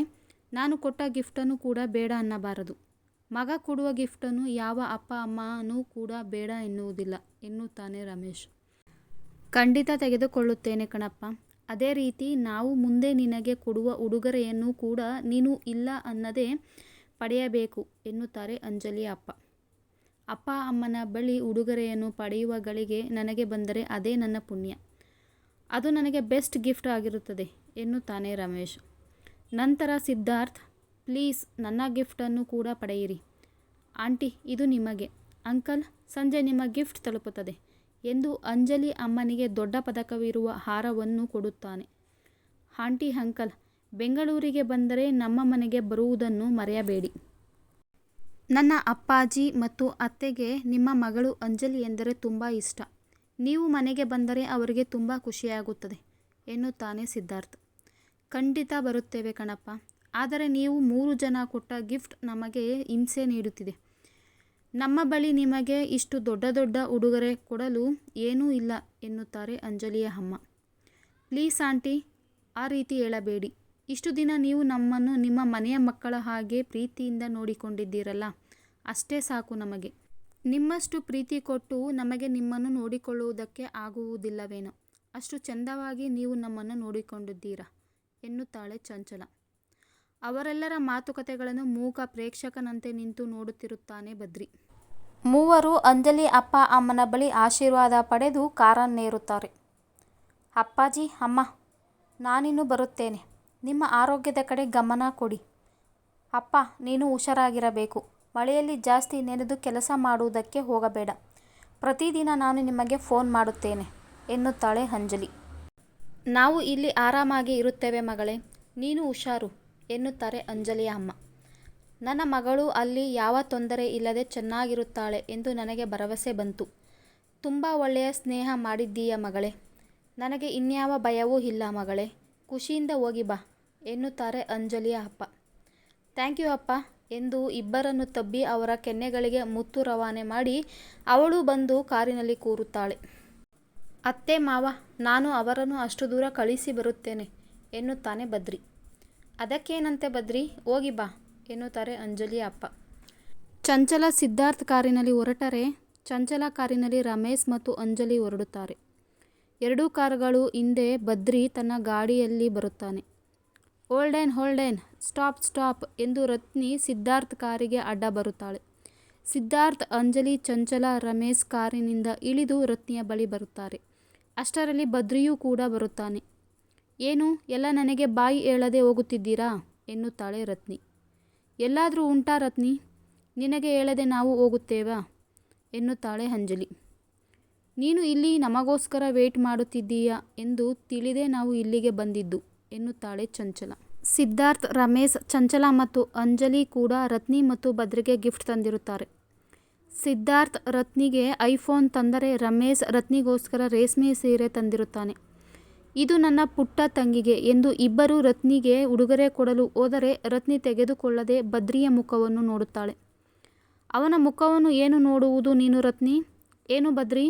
ನಾನು ಕೊಟ್ಟ ಗಿಫ್ಟನ್ನು ಕೂಡ ಬೇಡ ಅನ್ನಬಾರದು. ಮಗ ಕೊಡುವ ಗಿಫ್ಟನ್ನು ಯಾವ ಅಪ್ಪ ಅಮ್ಮನೂ ಕೂಡ ಬೇಡ ಎನ್ನುವುದಿಲ್ಲ ಎನ್ನುತ್ತಾನೆ ರಮೇಶ್. ಖಂಡಿತ ತೆಗೆದುಕೊಳ್ಳುತ್ತೇನೆ ಕಣಪ್ಪ. ಅದೇ ರೀತಿ ನಾವು ಮುಂದೆ ನಿನಗೆ ಕೊಡುವ ಉಡುಗೊರೆಯನ್ನು ಕೂಡ ನೀನು ಇಲ್ಲ ಅನ್ನದೇ ಪಡೆಯಬೇಕು ಎನ್ನುತ್ತಾರೆ ಅಂಜಲಿಯ ಅಪ್ಪ. ಅಪ್ಪ ಅಮ್ಮನ ಬಳಿ ಉಡುಗೊರೆಯನ್ನು ಪಡೆಯುವ ಗಳಿಗೆ ನನಗೆ ಬಂದರೆ ಅದೇ ನನ್ನ ಪುಣ್ಯ. ಅದು ನನಗೆ ಬೆಸ್ಟ್ ಗಿಫ್ಟ್ ಆಗಿರುತ್ತದೆ ಎನ್ನುತ್ತಾನೆ ರಮೇಶ್. ನಂತರ ಸಿದ್ಧಾರ್ಥ್, ಪ್ಲೀಸ್ ನನ್ನ ಗಿಫ್ಟನ್ನು ಕೂಡ ಪಡೆಯಿರಿ. ಆಂಟಿ, ಇದು ನಿಮಗೆ. ಅಂಕಲ್, ಸಂಜೆ ನಿಮ್ಮ ಗಿಫ್ಟ್ ತಲುಪುತ್ತದೆ ಎಂದು ಅಂಜಲಿ ಅಮ್ಮನಿಗೆ ದೊಡ್ಡ ಪದಕವಿರುವ ಹಾರವನ್ನು ಕೊಡುತ್ತಾನೆ. ಆಂಟಿ, ಅಂಕಲ್, ಬೆಂಗಳೂರಿಗೆ ಬಂದರೆ ನಮ್ಮ ಮನೆಗೆ ಬರುವುದನ್ನು ಮರೆಯಬೇಡಿ. ನನ್ನ ಅಪ್ಪಾಜಿ ಮತ್ತು ಅತ್ತೆಗೆ ನಿಮ್ಮ ಮಗಳು ಅಂಜಲಿ ಎಂದರೆ ತುಂಬ ಇಷ್ಟ. ನೀವು ಮನೆಗೆ ಬಂದರೆ ಅವರಿಗೆ ತುಂಬ ಖುಷಿಯಾಗುತ್ತದೆ ಎನ್ನುತ್ತಾನೆ ಸಿದ್ಧಾರ್ಥ್. ಖಂಡಿತ ಬರುತ್ತೇವೆ ಕಣಪ್ಪ. ಆದರೆ ನೀವು 3 ಜನ ಕೊಟ್ಟ ಗಿಫ್ಟ್ ನಮಗೆ ಹಿಂಸೆ ನೀಡುತ್ತಿದೆ. ನಮ್ಮ ಬಳಿ ನಿಮಗೆ ಇಷ್ಟು ದೊಡ್ಡ ದೊಡ್ಡ ಉಡುಗೊರೆ ಕೊಡಲು ಏನೂ ಇಲ್ಲ ಎನ್ನುತ್ತಾರೆ ಅಂಜಲಿಯ ಅಮ್ಮ. ಪ್ಲೀಸ್ ಆಂಟಿ, ಆ ರೀತಿ ಹೇಳಬೇಡಿ. ಇಷ್ಟು ದಿನ ನೀವು ನಮ್ಮನ್ನು ನಿಮ್ಮ ಮನೆಯ ಮಕ್ಕಳ ಹಾಗೆ ಪ್ರೀತಿಯಿಂದ ನೋಡಿಕೊಂಡಿದ್ದೀರಲ್ಲ, ಅಷ್ಟೇ ಸಾಕು ನಮಗೆ. ನಿಮ್ಮಷ್ಟು ಪ್ರೀತಿ ಕೊಟ್ಟು ನಮಗೆ ನಿಮ್ಮನ್ನು ನೋಡಿಕೊಳ್ಳುವುದಕ್ಕೆ ಆಗುವುದಿಲ್ಲವೇನೋ, ಅಷ್ಟು ಚೆಂದವಾಗಿ ನೀವು ನಮ್ಮನ್ನು ನೋಡಿಕೊಂಡಿದ್ದೀರಾ ಎನ್ನುತ್ತಾಳೆ ಚಂಚಲ. ಅವರೆಲ್ಲರ ಮಾತುಕತೆಗಳನ್ನು ಮೂಕ ಪ್ರೇಕ್ಷಕನಂತೆ ನಿಂತು ನೋಡುತ್ತಿರುತ್ತಾನೆ ಬದ್ರಿ. ಮೂವರು ಅಂಜಲಿ ಅಪ್ಪ ಅಮ್ಮನ ಬಳಿ ಆಶೀರ್ವಾದ ಪಡೆದು ಕಾರನ್ನೇರುತ್ತಾರೆ. ಅಪ್ಪಾಜಿ, ಅಮ್ಮ, ನಾನಿನ್ನು ಬರುತ್ತೇನೆ. ನಿಮ್ಮ ಆರೋಗ್ಯದ ಕಡೆ ಗಮನ ಕೊಡಿ. ಅಪ್ಪ, ನೀನು ಹುಷಾರಾಗಿರಬೇಕು. ಮಳೆಯಲ್ಲಿ ಜಾಸ್ತಿ ನೆನೆದು ಕೆಲಸ ಮಾಡುವುದಕ್ಕೆ ಹೋಗಬೇಡ. ಪ್ರತಿದಿನ ನಾನು ನಿಮಗೆ ಫೋನ್ ಮಾಡುತ್ತೇನೆ ಎನ್ನುತ್ತಾಳೆ ಅಂಜಲಿ. ನಾವು ಇಲ್ಲಿ ಆರಾಮಾಗಿ ಇರುತ್ತೇವೆ ಮಗಳೇ, ನೀನು ಹುಷಾರು ಎನ್ನುತ್ತಾರೆ ಅಂಜಲಿಯ ಅಮ್ಮ. ನನ್ನ ಮಗಳು ಅಲ್ಲಿ ಯಾವ ತೊಂದರೆ ಇಲ್ಲದೆ ಚೆನ್ನಾಗಿರುತ್ತಾಳೆ ಎಂದು ನನಗೆ ಭರವಸೆ ಬಂತು. ತುಂಬ ಒಳ್ಳೆಯ ಸ್ನೇಹ ಮಾಡಿದ್ದೀಯ ಮಗಳೇ. ನನಗೆ ಇನ್ಯಾವ ಭಯವೂ ಇಲ್ಲ ಮಗಳೇ. ಖುಷಿಯಿಂದ ಹೋಗಿ ಬಾ ಎನ್ನುತ್ತಾರೆ ಅಂಜಲಿಯ ಅಪ್ಪ. ಥ್ಯಾಂಕ್ ಯು ಅಪ್ಪ ಎಂದು ಇಬ್ಬರನ್ನು ತಬ್ಬಿ ಅವರ ಕೆನ್ನೆಗಳಿಗೆ ಮುತ್ತು ರವಾನೆ ಮಾಡಿ ಅವಳು ಬಂದು ಕಾರಿನಲ್ಲಿ ಕೂರುತ್ತಾಳೆ. ಅತ್ತೆ ಮಾವ, ನಾನು ಅವರನ್ನು ಅಷ್ಟು ದೂರ ಕಳಿಸಿ ಬರುತ್ತೇನೆ ಎನ್ನುತ್ತಾನೆ ಬದ್ರಿ. ಅದಕ್ಕೇನಂತೆ ಬದ್ರಿ, ಹೋಗಿ ಬಾ ಎನ್ನುತ್ತಾರೆ ಅಂಜಲಿಯ ಅಪ್ಪ. ಚಂಚಲ ಸಿದ್ಧಾರ್ಥ್ ಕಾರಿನಲ್ಲಿ ಹೊರಟರೆ ಚಂಚಲ ಕಾರಿನಲ್ಲಿ ರಮೇಶ್ ಮತ್ತು ಅಂಜಲಿ ಹೊರಡುತ್ತಾರೆ. 2 ಕಾರುಗಳು ಹಿಂದೆ ಬದ್ರಿ ತನ್ನ ಗಾಡಿಯಲ್ಲಿ ಬರುತ್ತಾನೆ. ಹೋಲ್ಡೇನ್, ಸ್ಟಾಪ್ ಎಂದು ರತ್ನಿ ಸಿದ್ಧಾರ್ಥ್ ಕಾರಿಗೆ ಅಡ್ಡ ಬರುತ್ತಾಳೆ. ಸಿದ್ಧಾರ್ಥ್, ಅಂಜಲಿ, ಚಂಚಲ, ರಮೇಶ್ ಕಾರಿನಿಂದ ಇಳಿದು ರತ್ನಿಯ ಬಳಿ ಬರುತ್ತಾರೆ. ಅಷ್ಟರಲ್ಲಿ ಬದ್ರಿಯೂ ಕೂಡ ಬರುತ್ತಾನೆ. ಏನು, ಎಲ್ಲ ನನಗೆ ಬಾಯಿ ಹೇಳದೆ ಹೋಗುತ್ತಿದ್ದೀರಾ ಎನ್ನುತ್ತಾಳೆ ರತ್ನಿ. ಎಲ್ಲಾದರೂ ಉಂಟಾ ರತ್ನಿ, ನಿನಗೆ ಹೇಳದೆ ನಾವು ಹೋಗುತ್ತೇವಾ ಎನ್ನುತ್ತಾಳೆ ಅಂಜಲಿ. ನೀನು ಇಲ್ಲಿ ನಮಗೋಸ್ಕರ ವೇಟ್ ಮಾಡುತ್ತಿದ್ದೀಯಾ ಎಂದು ತಿಳಿದೇ ನಾವು ಇಲ್ಲಿಗೆ ಬಂದಿದ್ದು ಎನ್ನುತ್ತಾಳೆ ಚಂಚಲ. ಸಿದ್ಧಾರ್ಥ್, ರಮೇಶ್, ಚಂಚಲ ಮತ್ತು ಅಂಜಲಿ ಕೂಡ ರತ್ನಿ ಮತ್ತು ಬದ್ರಿಗೆ ಗಿಫ್ಟ್ ತಂದಿರುತ್ತಾರೆ. ಸಿದ್ಧಾರ್ಥ್ ರತ್ನಿಗೆ ಐಫೋನ್ ತಂದರೆ ರಮೇಶ್ ರತ್ನಿಗೋಸ್ಕರ ರೇಷ್ಮೆ ಸೀರೆ ತಂದಿರುತ್ತಾನೆ. ಇದು ನನ್ನ ಪುಟ್ಟ ತಂಗಿಗೆ ಎಂದು ಇಬ್ಬರು ರತ್ನಿಗೆ ಉಡುಗೊರೆ ಕೊಡಲು ಹೋದರೆ ರತ್ನಿ ತೆಗೆದುಕೊಳ್ಳದೆ ಬದ್ರಿಯ ಮುಖವನ್ನು ನೋಡುತ್ತಾಳೆ. ಅವನ ಮುಖವನ್ನು ಏನು ನೋಡುವುದು ನೀನು ರತ್ನಿ? ಏನು ಬದ್ರಿ,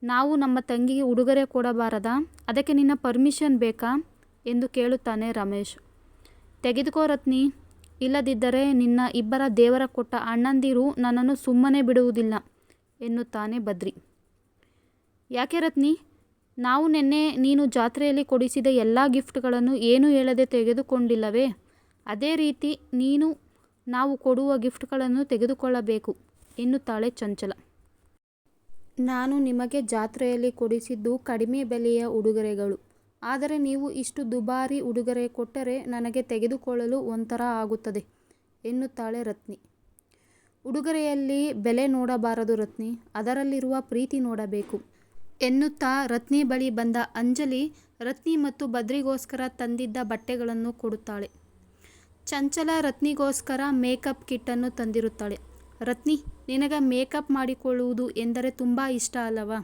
ನಾವು ನಮ್ಮ ತಂಗಿಗೆ ಉಡುಗೊರೆ ಕೊಡಬಾರದಾ? ಅದಕ್ಕೆ ನಿನ್ನ ಪರ್ಮಿಷನ್ ಬೇಕಾ ಎಂದು ಕೇಳುತ್ತಾನೆ ರಮೇಶ್. ತೆಗೆದುಕೋ ರತ್ನಿ, ಇಲ್ಲದಿದ್ದರೆ ನಿನ್ನ ಇಬ್ಬರ ದೇವರ ಕೊಟ್ಟ ಅಣ್ಣಂದಿರು ನನ್ನನ್ನು ಸುಮ್ಮನೆ ಬಿಡುವುದಿಲ್ಲ ಎನ್ನುತ್ತಾನೆ ಬದ್ರಿ. ಯಾಕೆ ರತ್ನಿ, ನಾವು ನಿನ್ನೆ ನೀನು ಜಾತ್ರೆಯಲ್ಲಿ ಕೊಡಿಸಿದ ಎಲ್ಲ ಗಿಫ್ಟ್ಗಳನ್ನು ಏನೂ ಹೇಳದೆ ತೆಗೆದುಕೊಂಡಿಲ್ಲವೇ? ಅದೇ ರೀತಿ ನೀನು ನಾವು ಕೊಡುವ ಗಿಫ್ಟ್ಗಳನ್ನು ತೆಗೆದುಕೊಳ್ಳಬೇಕು ಎನ್ನುತ್ತಾಳೆ ಚಂಚಲ. ನಾನು ನಿಮಗೆ ಜಾತ್ರೆಯಲ್ಲಿ ಕೊಡಿಸಿದ್ದು ಕಡಿಮೆ ಬೆಲೆಯ ಉಡುಗೊರೆಗಳು. ಆದರೆ ನೀವು ಇಷ್ಟು ದುಬಾರಿ ಉಡುಗೊರೆ ಕೊಟ್ಟರೆ ನನಗೆ ತೆಗೆದುಕೊಳ್ಳಲು ಒಂಥರ ಆಗುತ್ತದೆ ಎನ್ನುತ್ತಾಳೆ ರತ್ನಿ. ಉಡುಗೊರೆಯಲ್ಲಿ ಬೆಲೆ ನೋಡಬಾರದು ರತ್ನಿ, ಅದರಲ್ಲಿರುವ ಪ್ರೀತಿ ನೋಡಬೇಕು ಎನ್ನುತ್ತಾ ರತ್ನಿ ಬಳಿ ಬಂದ ಅಂಜಲಿ ರತ್ನಿ ಮತ್ತು ಬದ್ರಿಗೋಸ್ಕರ ತಂದಿದ್ದ ಬಟ್ಟೆಗಳನ್ನು ಕೊಡುತ್ತಾಳೆ. ಚಂಚಲ ರತ್ನಿಗೋಸ್ಕರ ಮೇಕಪ್ ಕಿಟ್ಟನ್ನು ತಂದಿರುತ್ತಾಳೆ. ರತ್ನಿ, ನಿನಗೆ ಮೇಕಪ್ ಮಾಡಿಕೊಳ್ಳುವುದು ಎಂದರೆ ತುಂಬ ಇಷ್ಟ ಅಲ್ಲವಾ?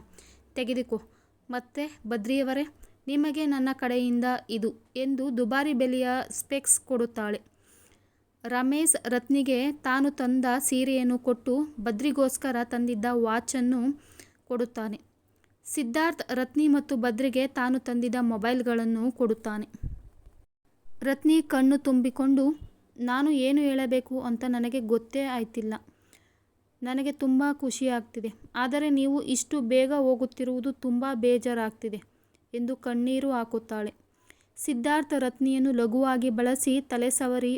ತೆಗೆದುಕೋ. ಮತ್ತೆ ಬದ್ರಿಯವರೇ, ನಿಮಗೆ ನನ್ನ ಕಡೆಯಿಂದ ಇದು ಎಂದು ದುಬಾರಿ ಬೆಲೆಯ ಸ್ಪೆಕ್ಸ್ ಕೊಡುತ್ತಾಳೆ. ರಮೇಶ್ ರತ್ನಿಗೆ ತಾನು ತಂದ ಸೀರೆಯನ್ನು ಕೊಟ್ಟು ಬದ್ರಿಗೋಸ್ಕರ ತಂದಿದ್ದ ವಾಚನ್ನು ಕೊಡುತ್ತಾನೆ. ಸಿದ್ಧಾರ್ಥ್ ರತ್ನಿ ಮತ್ತು ಬದ್ರಿಗೆ ತಾನು ತಂದಿದ್ದ ಮೊಬೈಲ್ಗಳನ್ನು ಕೊಡುತ್ತಾನೆ. ರತ್ನಿ ಕಣ್ಣು ತುಂಬಿಕೊಂಡು, ನಾನು ಏನು ಹೇಳಬೇಕು ಅಂತ ನನಗೆ ಗೊತ್ತೇ ಆಯ್ತಿಲ್ಲ. ನನಗೆ ತುಂಬ ಖುಷಿಯಾಗ್ತಿದೆ. ಆದರೆ ನೀವು ಇಷ್ಟು ಬೇಗ ಹೋಗುತ್ತಿರುವುದು ತುಂಬ ಬೇಜಾರಾಗ್ತಿದೆ ಎಂದು ಕಣ್ಣೀರು ಹಾಕುತ್ತಾಳೆ. ಸಿದ್ಧಾರ್ಥ್ ರತ್ನಿಯನ್ನು ಲಘುವಾಗಿ ಬಳಸಿ ತಲೆ ಸವರಿ,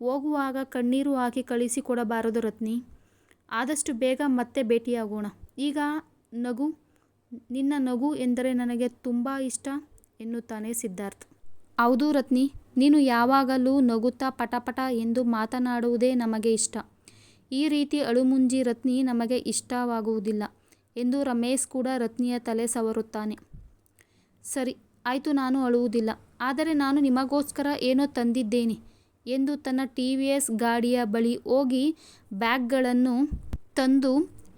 ಹೋಗುವಾಗ ಕಣ್ಣೀರು ಹಾಕಿ ಕಳಿಸಿಕೊಡಬಾರದು ರತ್ನಿ. ಆದಷ್ಟು ಬೇಗ ಮತ್ತೆ ಭೇಟಿಯಾಗೋಣ. ಈಗ ನಗು, ನಿನ್ನ ನಗು ಎಂದರೆ ನನಗೆ ತುಂಬ ಇಷ್ಟ ಎನ್ನುತ್ತಾನೆ ಸಿದ್ಧಾರ್ಥ್. ಹೌದು ರತ್ನಿ, ನೀನು ಯಾವಾಗಲೂ ನಗುತ್ತಾ ಪಟಪಟ ಎಂದು ಮಾತನಾಡುವುದೇ ನಮಗೆ ಇಷ್ಟ. ಈ ರೀತಿ ಅಳುಮುಂಜಿ ರತ್ನಿ ನಮಗೆ ಇಷ್ಟವಾಗುವುದಿಲ್ಲ ಎಂದು ರಮೇಶ್ ಕೂಡ ರತ್ನಿಯ ತಲೆ ಸವರುತ್ತಾನೆ. ಸರಿ ಆಯಿತು, ನಾನು ಅಳುವುದಿಲ್ಲ. ಆದರೆ ನಾನು ನಿಮಗೋಸ್ಕರ ಏನೋ ತಂದಿದ್ದೇನೆ ಎಂದು ತನ್ನ TVS ಗಾಡಿಯ ಬಳಿ ಹೋಗಿ ಬ್ಯಾಗ್ಗಳನ್ನು ತಂದು,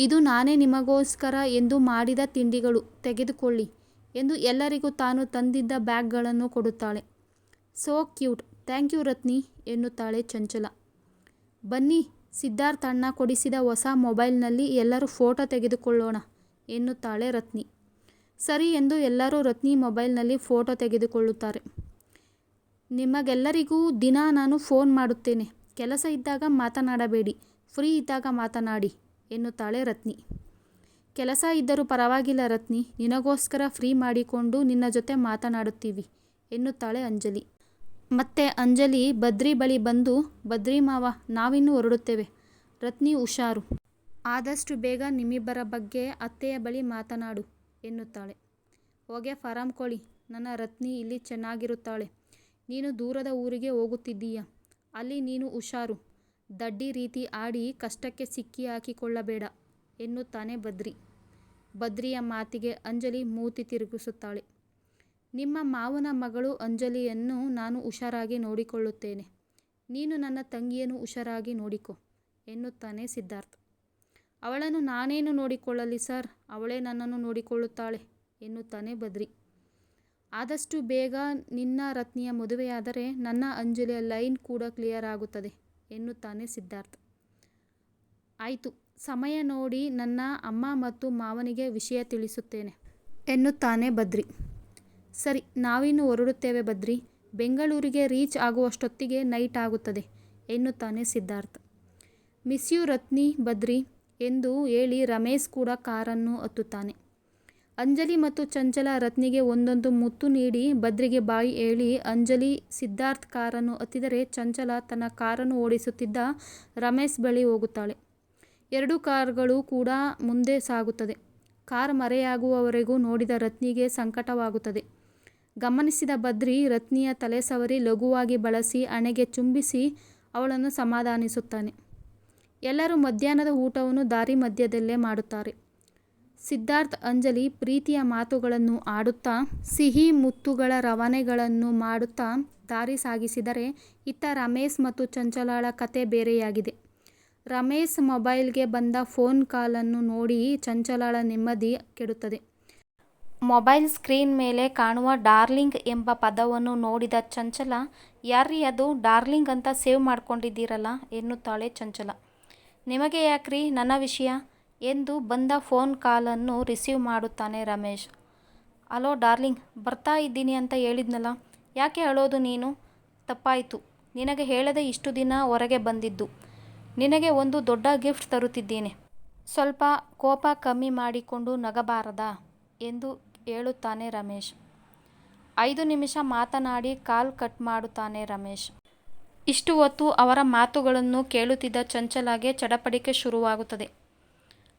ಇದು ನಾನೇ ನಿಮಗೋಸ್ಕರ ಎಂದು ಮಾಡಿದ ತಿಂಡಿಗಳು, ತೆಗೆದುಕೊಳ್ಳಿ ಎಂದು ಎಲ್ಲರಿಗೂ ತಾನು ತಂದಿದ್ದ ಬ್ಯಾಗ್ಗಳನ್ನು ಕೊಡುತ್ತಾಳೆ. ಸೋ ಕ್ಯೂಟ್, ಥ್ಯಾಂಕ್ ಯು ರತ್ನಿ ಎನ್ನುತ್ತಾಳೆ ಚಂಚಲ. ಬನ್ನಿ, ಸಿದ್ಧಾರ್ಥ್ ಅಣ್ಣ ಕೊಡಿಸಿದ ಹೊಸ ಮೊಬೈಲ್ನಲ್ಲಿ ಎಲ್ಲರೂ ಫೋಟೋ ತೆಗೆದುಕೊಳ್ಳೋಣ ಎನ್ನುತ್ತಾಳೆ ರತ್ನಿ. ಸರಿ ಎಂದು ಎಲ್ಲರೂ ರತ್ನಿ ಮೊಬೈಲ್ನಲ್ಲಿ ಫೋಟೋ ತೆಗೆದುಕೊಳ್ಳುತ್ತಾರೆ. ನಿಮಗೆಲ್ಲರಿಗೂ ದಿನ ನಾನು ಫೋನ್ ಮಾಡುತ್ತೇನೆ, ಕೆಲಸ ಇದ್ದಾಗ ಮಾತನಾಡಬೇಡಿ, ಫ್ರೀ ಇದ್ದಾಗ ಮಾತನಾಡಿ ಎನ್ನುತ್ತಾಳೆ ರತ್ನಿ. ಕೆಲಸ ಇದ್ದರೂ ಪರವಾಗಿಲ್ಲ ರತ್ನಿ, ನಿನಗೋಸ್ಕರ ಫ್ರೀ ಮಾಡಿಕೊಂಡು ನಿನ್ನ ಜೊತೆ ಮಾತನಾಡುತ್ತೀವಿ ಎನ್ನುತ್ತಾಳೆ ಅಂಜಲಿ. ಮತ್ತೆ ಅಂಜಲಿ ಬದ್ರಿ ಬಳಿ ಬಂದು, ಬದ್ರಿ ಮಾವ, ನಾವಿನ್ನೂ ಹೊರಡುತ್ತೇವೆ, ರತ್ನಿ ಹುಷಾರು, ಆದಷ್ಟು ಬೇಗ ನಿಮ್ಮಿಬ್ಬರ ಬಗ್ಗೆ ಅತ್ತೆಯ ಬಳಿ ಮಾತನಾಡು ಎನ್ನುತ್ತಾಳೆ. ಹೋಗೆ ಫಾರಂ ಕೋಳಿ, ನನ್ನ ರತ್ನಿ ಇಲ್ಲಿ ಚೆನ್ನಾಗಿರುತ್ತಾಳೆ, ನೀನು ದೂರದ ಊರಿಗೆ ಹೋಗುತ್ತಿದ್ದೀಯ, ಅಲ್ಲಿ ನೀನು ಹುಷಾರು, ದಡ್ಡಿ ರೀತಿ ಆಡಿ ಕಷ್ಟಕ್ಕೆ ಸಿಕ್ಕಿ ಹಾಕಿಕೊಳ್ಳಬೇಡ ಎನ್ನುತ್ತಾನೆ ಬದ್ರಿ. ಬದ್ರಿಯ ಮಾತಿಗೆ ಅಂಜಲಿ ಮೂತಿ ತಿರುಗಿಸುತ್ತಾಳೆ. ನಿಮ್ಮ ಮಾವನ ಮಗಳು ಅಂಜಲಿಯನ್ನು ನಾನು ಹುಷಾರಾಗಿ ನೋಡಿಕೊಳ್ಳುತ್ತೇನೆ, ನೀನು ನನ್ನ ತಂಗಿಯನ್ನು ಹುಷಾರಾಗಿ ನೋಡಿಕೊ ಎನ್ನುತ್ತಾನೆ ಸಿದ್ಧಾರ್ಥ್. ಅವಳನ್ನು ನಾನೇನು ನೋಡಿಕೊಳ್ಳಲಿ ಸರ್, ಅವಳೇ ನನ್ನನ್ನು ನೋಡಿಕೊಳ್ಳುತ್ತಾಳೆ ಎನ್ನುತ್ತಾನೆ ಬದ್ರಿ. ಆದಷ್ಟು ಬೇಗ ನಿನ್ನ ರತ್ನಿಯ ಮದುವೆಯಾದರೆ ನನ್ನ ಅಂಜಲಿಯ ಲೈನ್ ಕೂಡ ಕ್ಲಿಯರ್ ಆಗುತ್ತದೆ ಎನ್ನುತ್ತಾನೆ ಸಿದ್ಧಾರ್ಥ್. ಆಯಿತು, ಸಮಯ ನೋಡಿ ನನ್ನ ಅಮ್ಮ ಮತ್ತು ಮಾವನಿಗೆ ವಿಷಯ ತಿಳಿಸುತ್ತೇನೆ ಎನ್ನುತ್ತಾನೆ ಬದ್ರಿ. ಸರಿ, ನಾವಿನ್ನು ಹೊರಡುತ್ತೇವೆ ಬದ್ರಿ, ಬೆಂಗಳೂರಿಗೆ ರೀಚ್ ಆಗುವಷ್ಟೊತ್ತಿಗೆ ನೈಟ್ ಆಗುತ್ತದೆ ಎನ್ನುತ್ತಾನೆ ಸಿದ್ಧಾರ್ಥ್. ಮಿಸ್ ಯು ರತ್ನಿ ಬದ್ರಿ ಎಂದು ಹೇಳಿ ರಮೇಶ್ ಕೂಡ ಕಾರನ್ನು ಹತ್ತುತ್ತಾನೆ. ಅಂಜಲಿ ಮತ್ತು ಚಂಚಲ ರತ್ನಿಗೆ ಒಂದೊಂದು ಮುತ್ತು ನೀಡಿ ಬದ್ರಿಗೆ ಬಾಯಿ ಹೇಳಿ ಅಂಜಲಿ ಸಿದ್ಧಾರ್ಥ್ ಕಾರನ್ನು ಹತ್ತಿದರೆ ಚಂಚಲ ತನ್ನ ಕಾರನ್ನು ಓಡಿಸುತ್ತಿದ್ದ ರಮೇಶ್ ಬಳಿ ಹೋಗುತ್ತಾಳೆ. ಎರಡೂ ಕಾರುಗಳು ಕೂಡ ಮುಂದೆ ಸಾಗುತ್ತದೆ. ಕಾರ್ ಮರೆಯಾಗುವವರೆಗೂ ನೋಡಿದ ರತ್ನಿಗೆ ಸಂಕಟವಾಗುತ್ತದೆ. ಗಮನಿಸಿದ ಬದ್ರಿ ರತ್ನಿಯ ತಲೆ ಸವರಿ ಲಘುವಾಗಿ ಬಳಸಿ ಹಣೆಗೆ ಚುಂಬಿಸಿ ಅವಳನ್ನು ಸಮಾಧಾನಿಸುತ್ತಾನೆ. ಎಲ್ಲರೂ ಮಧ್ಯಾಹ್ನದ ಊಟವನ್ನು ದಾರಿ ಮಧ್ಯದಲ್ಲೇ ಮಾಡುತ್ತಾರೆ. ಸಿದ್ಧಾರ್ಥ್ ಅಂಜಲಿ ಪ್ರೀತಿಯ ಮಾತುಗಳನ್ನು ಆಡುತ್ತಾ ಸಿಹಿ ಮುತ್ತುಗಳ ರವಾನೆಗಳನ್ನು ಮಾಡುತ್ತಾ ದಾರಿ ಸಾಗಿಸಿದರೆ, ಇತ್ತ ರಮೇಶ್ ಮತ್ತು ಚಂಚಲಳ ಕತೆ ಬೇರೆಯಾಗಿದೆ. ರಮೇಶ್ ಮೊಬೈಲ್ಗೆ ಬಂದ ಫೋನ್ ಕಾಲನ್ನು ನೋಡಿ ಚಂಚಲಳ ನೆಮ್ಮದಿ ಕೆಡುತ್ತದೆ. ಮೊಬೈಲ್ ಸ್ಕ್ರೀನ್ ಮೇಲೆ ಕಾಣುವ ಡಾರ್ಲಿಂಗ್ ಎಂಬ ಪದವನ್ನು ನೋಡಿದ ಚಂಚಲ, ಯಾರ್ರೀ ಅದು, ಡಾರ್ಲಿಂಗ್ ಅಂತ ಸೇವ್ ಮಾಡ್ಕೊಂಡಿದ್ದೀರಲ್ಲ ಎನ್ನುತ್ತಾಳೆ ಚಂಚಲ. ನಿಮಗೆ ಯಾಕ್ರಿ ನನ್ನ ವಿಷಯ ಎಂದು ಬಂದ ಫೋನ್ ಕಾಲನ್ನು ರಿಸೀವ್ ಮಾಡುತ್ತಾನೆ ರಮೇಶ್. ಹಲೋ ಡಾರ್ಲಿಂಗ್, ಬರ್ತಾ ಇದ್ದೀನಿ ಅಂತ ಹೇಳಿದ್ನಲ್ಲ, ಯಾಕೆ ಅಳೋದು ನೀನು? ತಪ್ಪಾಯಿತು, ನಿನಗೆ ಹೇಳದೆ ಇಷ್ಟು ದಿನ ಹೊರಗೆ ಬಂದಿದ್ದು. ನಿನಗೆ ಒಂದು ದೊಡ್ಡ ಗಿಫ್ಟ್ ತರುತ್ತಿದ್ದೇನೆ, ಸ್ವಲ್ಪ ಕೋಪ ಕಮ್ಮಿ ಮಾಡಿಕೊಂಡು ನಗಬಾರದಾ ಎಂದು ಹೇಳುತ್ತಾನೆ ರಮೇಶ್. 5 ನಿಮಿಷ ಮಾತನಾಡಿ ಕಾಲ್ ಕಟ್ ಮಾಡುತ್ತಾನೆ ರಮೇಶ್. ಇಷ್ಟು ಹೊತ್ತು ಅವರ ಮಾತುಗಳನ್ನು ಕೇಳುತ್ತಿದ್ದ ಚಂಚಲಗೆ ಚಡಪಡಿಕೆ ಶುರುವಾಗುತ್ತದೆ.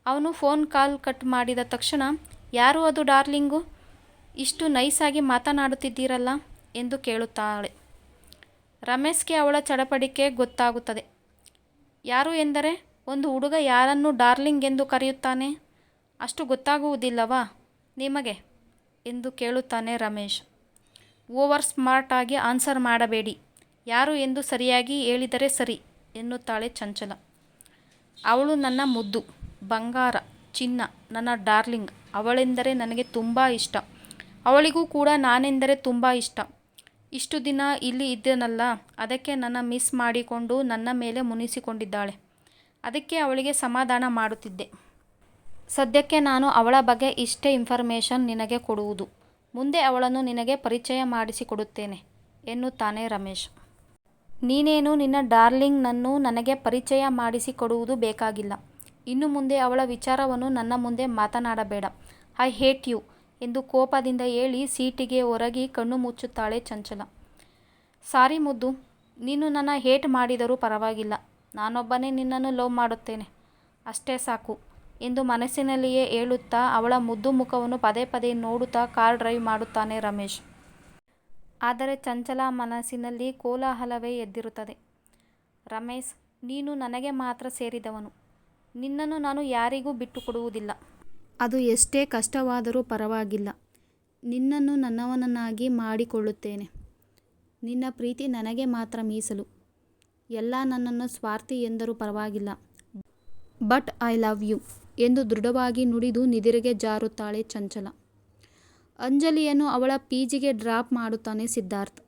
ಅವನು ಫೋನ್ ಕಾಲ್ ಕಟ್ ಮಾಡಿದ ತಕ್ಷಣ, ಯಾರು ಅದು ಡಾರ್ಲಿಂಗು, ಇಷ್ಟು ನೈಸಾಗಿ ಮಾತನಾಡುತ್ತಿದ್ದೀರಲ್ಲ ಎಂದು ಕೇಳುತ್ತಾಳೆ. ರಮೇಶ್ಗೆ ಅವಳ ಚಡಪಡಿಕೆ ಗೊತ್ತಾಗುತ್ತದೆ. ಯಾರು ಎಂದರೆ, ಒಂದು ಹುಡುಗ ಯಾರನ್ನು ಡಾರ್ಲಿಂಗ್ ಎಂದು ಕರೆಯುತ್ತಾನೆ, ಅಷ್ಟು ಗೊತ್ತಾಗುವುದಿಲ್ಲವಾ ನಿಮಗೆ ಎಂದು ಕೇಳುತ್ತಾನೆ ರಮೇಶ್. ಓವರ್ ಸ್ಮಾರ್ಟ್ ಆಗಿ ಆನ್ಸರ್ ಮಾಡಬೇಡಿ, ಯಾರು ಎಂದು ಸರಿಯಾಗಿ ಹೇಳಿದರೆ ಸರಿ ಎನ್ನುತ್ತಾಳೆ ಚಂಚಲ. ಅವಳು ನನ್ನ ಮುದ್ದು, ಬಂಗಾರ, ಚಿನ್ನ, ನನ್ನ ಡಾರ್ಲಿಂಗ್, ಅವಳೆಂದರೆ ನನಗೆ ತುಂಬ ಇಷ್ಟ, ಅವಳಿಗೂ ಕೂಡ ನಾನೆಂದರೆ ತುಂಬ ಇಷ್ಟ. ಇಷ್ಟು ದಿನ ಇಲ್ಲಿ ಇದ್ದೇನಲ್ಲ, ಅದಕ್ಕೆ ನನ್ನ ಮಿಸ್ ಮಾಡಿಕೊಂಡು ನನ್ನ ಮೇಲೆ ಮುನಿಸಿಕೊಂಡಿದ್ದಾಳೆ, ಅದಕ್ಕೆ ಅವಳಿಗೆ ಸಮಾಧಾನ ಮಾಡುತ್ತಿದ್ದೆ. ಸದ್ಯಕ್ಕೆ ನಾನು ಅವಳ ಬಗ್ಗೆ ಇಷ್ಟೇ ಇನ್ಫಾರ್ಮೇಷನ್ ನಿನಗೆ ಕೊಡುವುದು, ಮುಂದೆ ಅವಳನ್ನು ನಿನಗೆ ಪರಿಚಯ ಮಾಡಿಸಿಕೊಡುತ್ತೇನೆ ಎನ್ನುತ್ತಾನೆ ರಮೇಶ್. ನೀನೇನು ನಿನ್ನ ಡಾರ್ಲಿಂಗ್ನನ್ನು ನನಗೆ ಪರಿಚಯ ಮಾಡಿಸಿಕೊಡುವುದು ಬೇಕಾಗಿಲ್ಲ, ಇನ್ನು ಮುಂದೆ ಅವಳ ವಿಚಾರವನ್ನು ನನ್ನ ಮುಂದೆ ಮಾತನಾಡಬೇಡ, ಐ ಹೇಟ್ ಯು ಎಂದು ಕೋಪದಿಂದ ಹೇಳಿ ಸೀಟಿಗೆ ಒರಗಿ ಕಣ್ಣು ಮುಚ್ಚುತ್ತಾಳೆ ಚಂಚಲ. ಸಾರಿ ಮುದ್ದು, ನೀನು ನನ್ನ ಹೇಟ್ ಮಾಡಿದರೂ ಪರವಾಗಿಲ್ಲ, ನಾನೊಬ್ಬನೇ ನಿನ್ನನ್ನು ಲವ್ ಮಾಡುತ್ತೇನೆ, ಅಷ್ಟೇ ಸಾಕು ಎಂದು ಮನಸ್ಸಿನಲ್ಲಿಯೇ ಹೇಳುತ್ತಾ ಅವಳ ಮುದ್ದು ಮುಖವನ್ನು ಪದೇ ಪದೇ ನೋಡುತ್ತಾ ಕಾರ್ ಡ್ರೈವ್ ಮಾಡುತ್ತಾನೆ ರಮೇಶ್. ಆದರೆ ಚಂಚಲ ಮನಸ್ಸಿನಲ್ಲಿ ಕೋಲಾಹಲವೇ ಎದ್ದಿರುತ್ತದೆ. ರಮೇಶ್, ನೀನು ನನಗೆ ಮಾತ್ರ ಸೇರಿದವನು, ನಿನ್ನನ್ನು ನಾನು ಯಾರಿಗೂ ಬಿಟ್ಟು ಕೊಡುವುದಿಲ್ಲ, ಅದು ಎಷ್ಟೇ ಕಷ್ಟವಾದರೂ ಪರವಾಗಿಲ್ಲ, ನಿನ್ನನ್ನು ನನ್ನವನನ್ನಾಗಿ ಮಾಡಿಕೊಳ್ಳುತ್ತೇನೆ. ನಿನ್ನ ಪ್ರೀತಿ ನನಗೆ ಮಾತ್ರ ಮೀಸಲು. ಎಲ್ಲ ನನ್ನನ್ನು ಸ್ವಾರ್ಥಿ ಎಂದರೂ ಪರವಾಗಿಲ್ಲ. ಬಟ್ ಐ ಲವ್ ಯು ಎಂದು ದೃಢವಾಗಿ ನುಡಿದು ನಿದಿರೆಗೆ ಜಾರುತ್ತಾಳೆ ಚಂಚಲ. ಅಂಜಲಿಯನ್ನು ಅವಳ ಪಿಜಿಗೆ ಡ್ರಾಪ್ ಮಾಡುತ್ತಾನೆ ಸಿದ್ಧಾರ್ಥ್.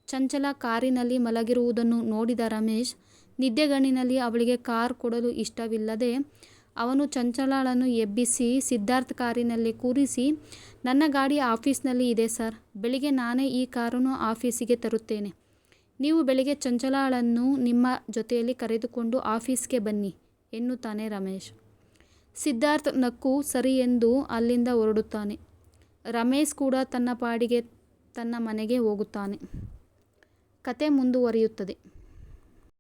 ಚಂಚಲ ಕಾರಿನಲ್ಲಿ ಮಲಗಿರುವುದನ್ನು ನೋಡಿದ ರಮೇಶ್ ನಿದ್ದೆಗಣ್ಣಿನಲ್ಲಿ ಅವಳಿಗೆ ಕಾರ್ ಕೊಡಲು ಇಷ್ಟವಿಲ್ಲದೆ ಅವನು ಚಂಚಲಳನ್ನು ಎಬ್ಬಿಸಿ ಸಿದ್ಧಾರ್ಥ್ ಕಾರಿನಲ್ಲಿ ಕೂರಿಸಿ, ನನ್ನ ಗಾಡಿ ಆಫೀಸ್ನಲ್ಲಿ ಇದೆ ಸರ್, ಬೆಳಿಗ್ಗೆ ನಾನೇ ಈ ಕಾರನ್ನು ಆಫೀಸಿಗೆ ತರುತ್ತೇನೆ. ನೀವು ಬೆಳಿಗ್ಗೆ ಚಂಚಲಳನ್ನು ನಿಮ್ಮ ಜೊತೆಯಲ್ಲಿ ಕರೆದುಕೊಂಡು ಆಫೀಸ್ಗೆ ಬನ್ನಿ ಎನ್ನುತ್ತಾನೆ ರಮೇಶ್. ಸಿದ್ಧಾರ್ಥ್ ನಕ್ಕು ಸರಿ ಎಂದು ಅಲ್ಲಿಂದ ಹೊರಡುತ್ತಾನೆ. ರಮೇಶ್ ಕೂಡ ತನ್ನ ಪಾಡಿಗೆ ತನ್ನ ಮನೆಗೆ ಹೋಗುತ್ತಾನೆ. ಕತೆ ಮುಂದುವರಿಯುತ್ತದೆ.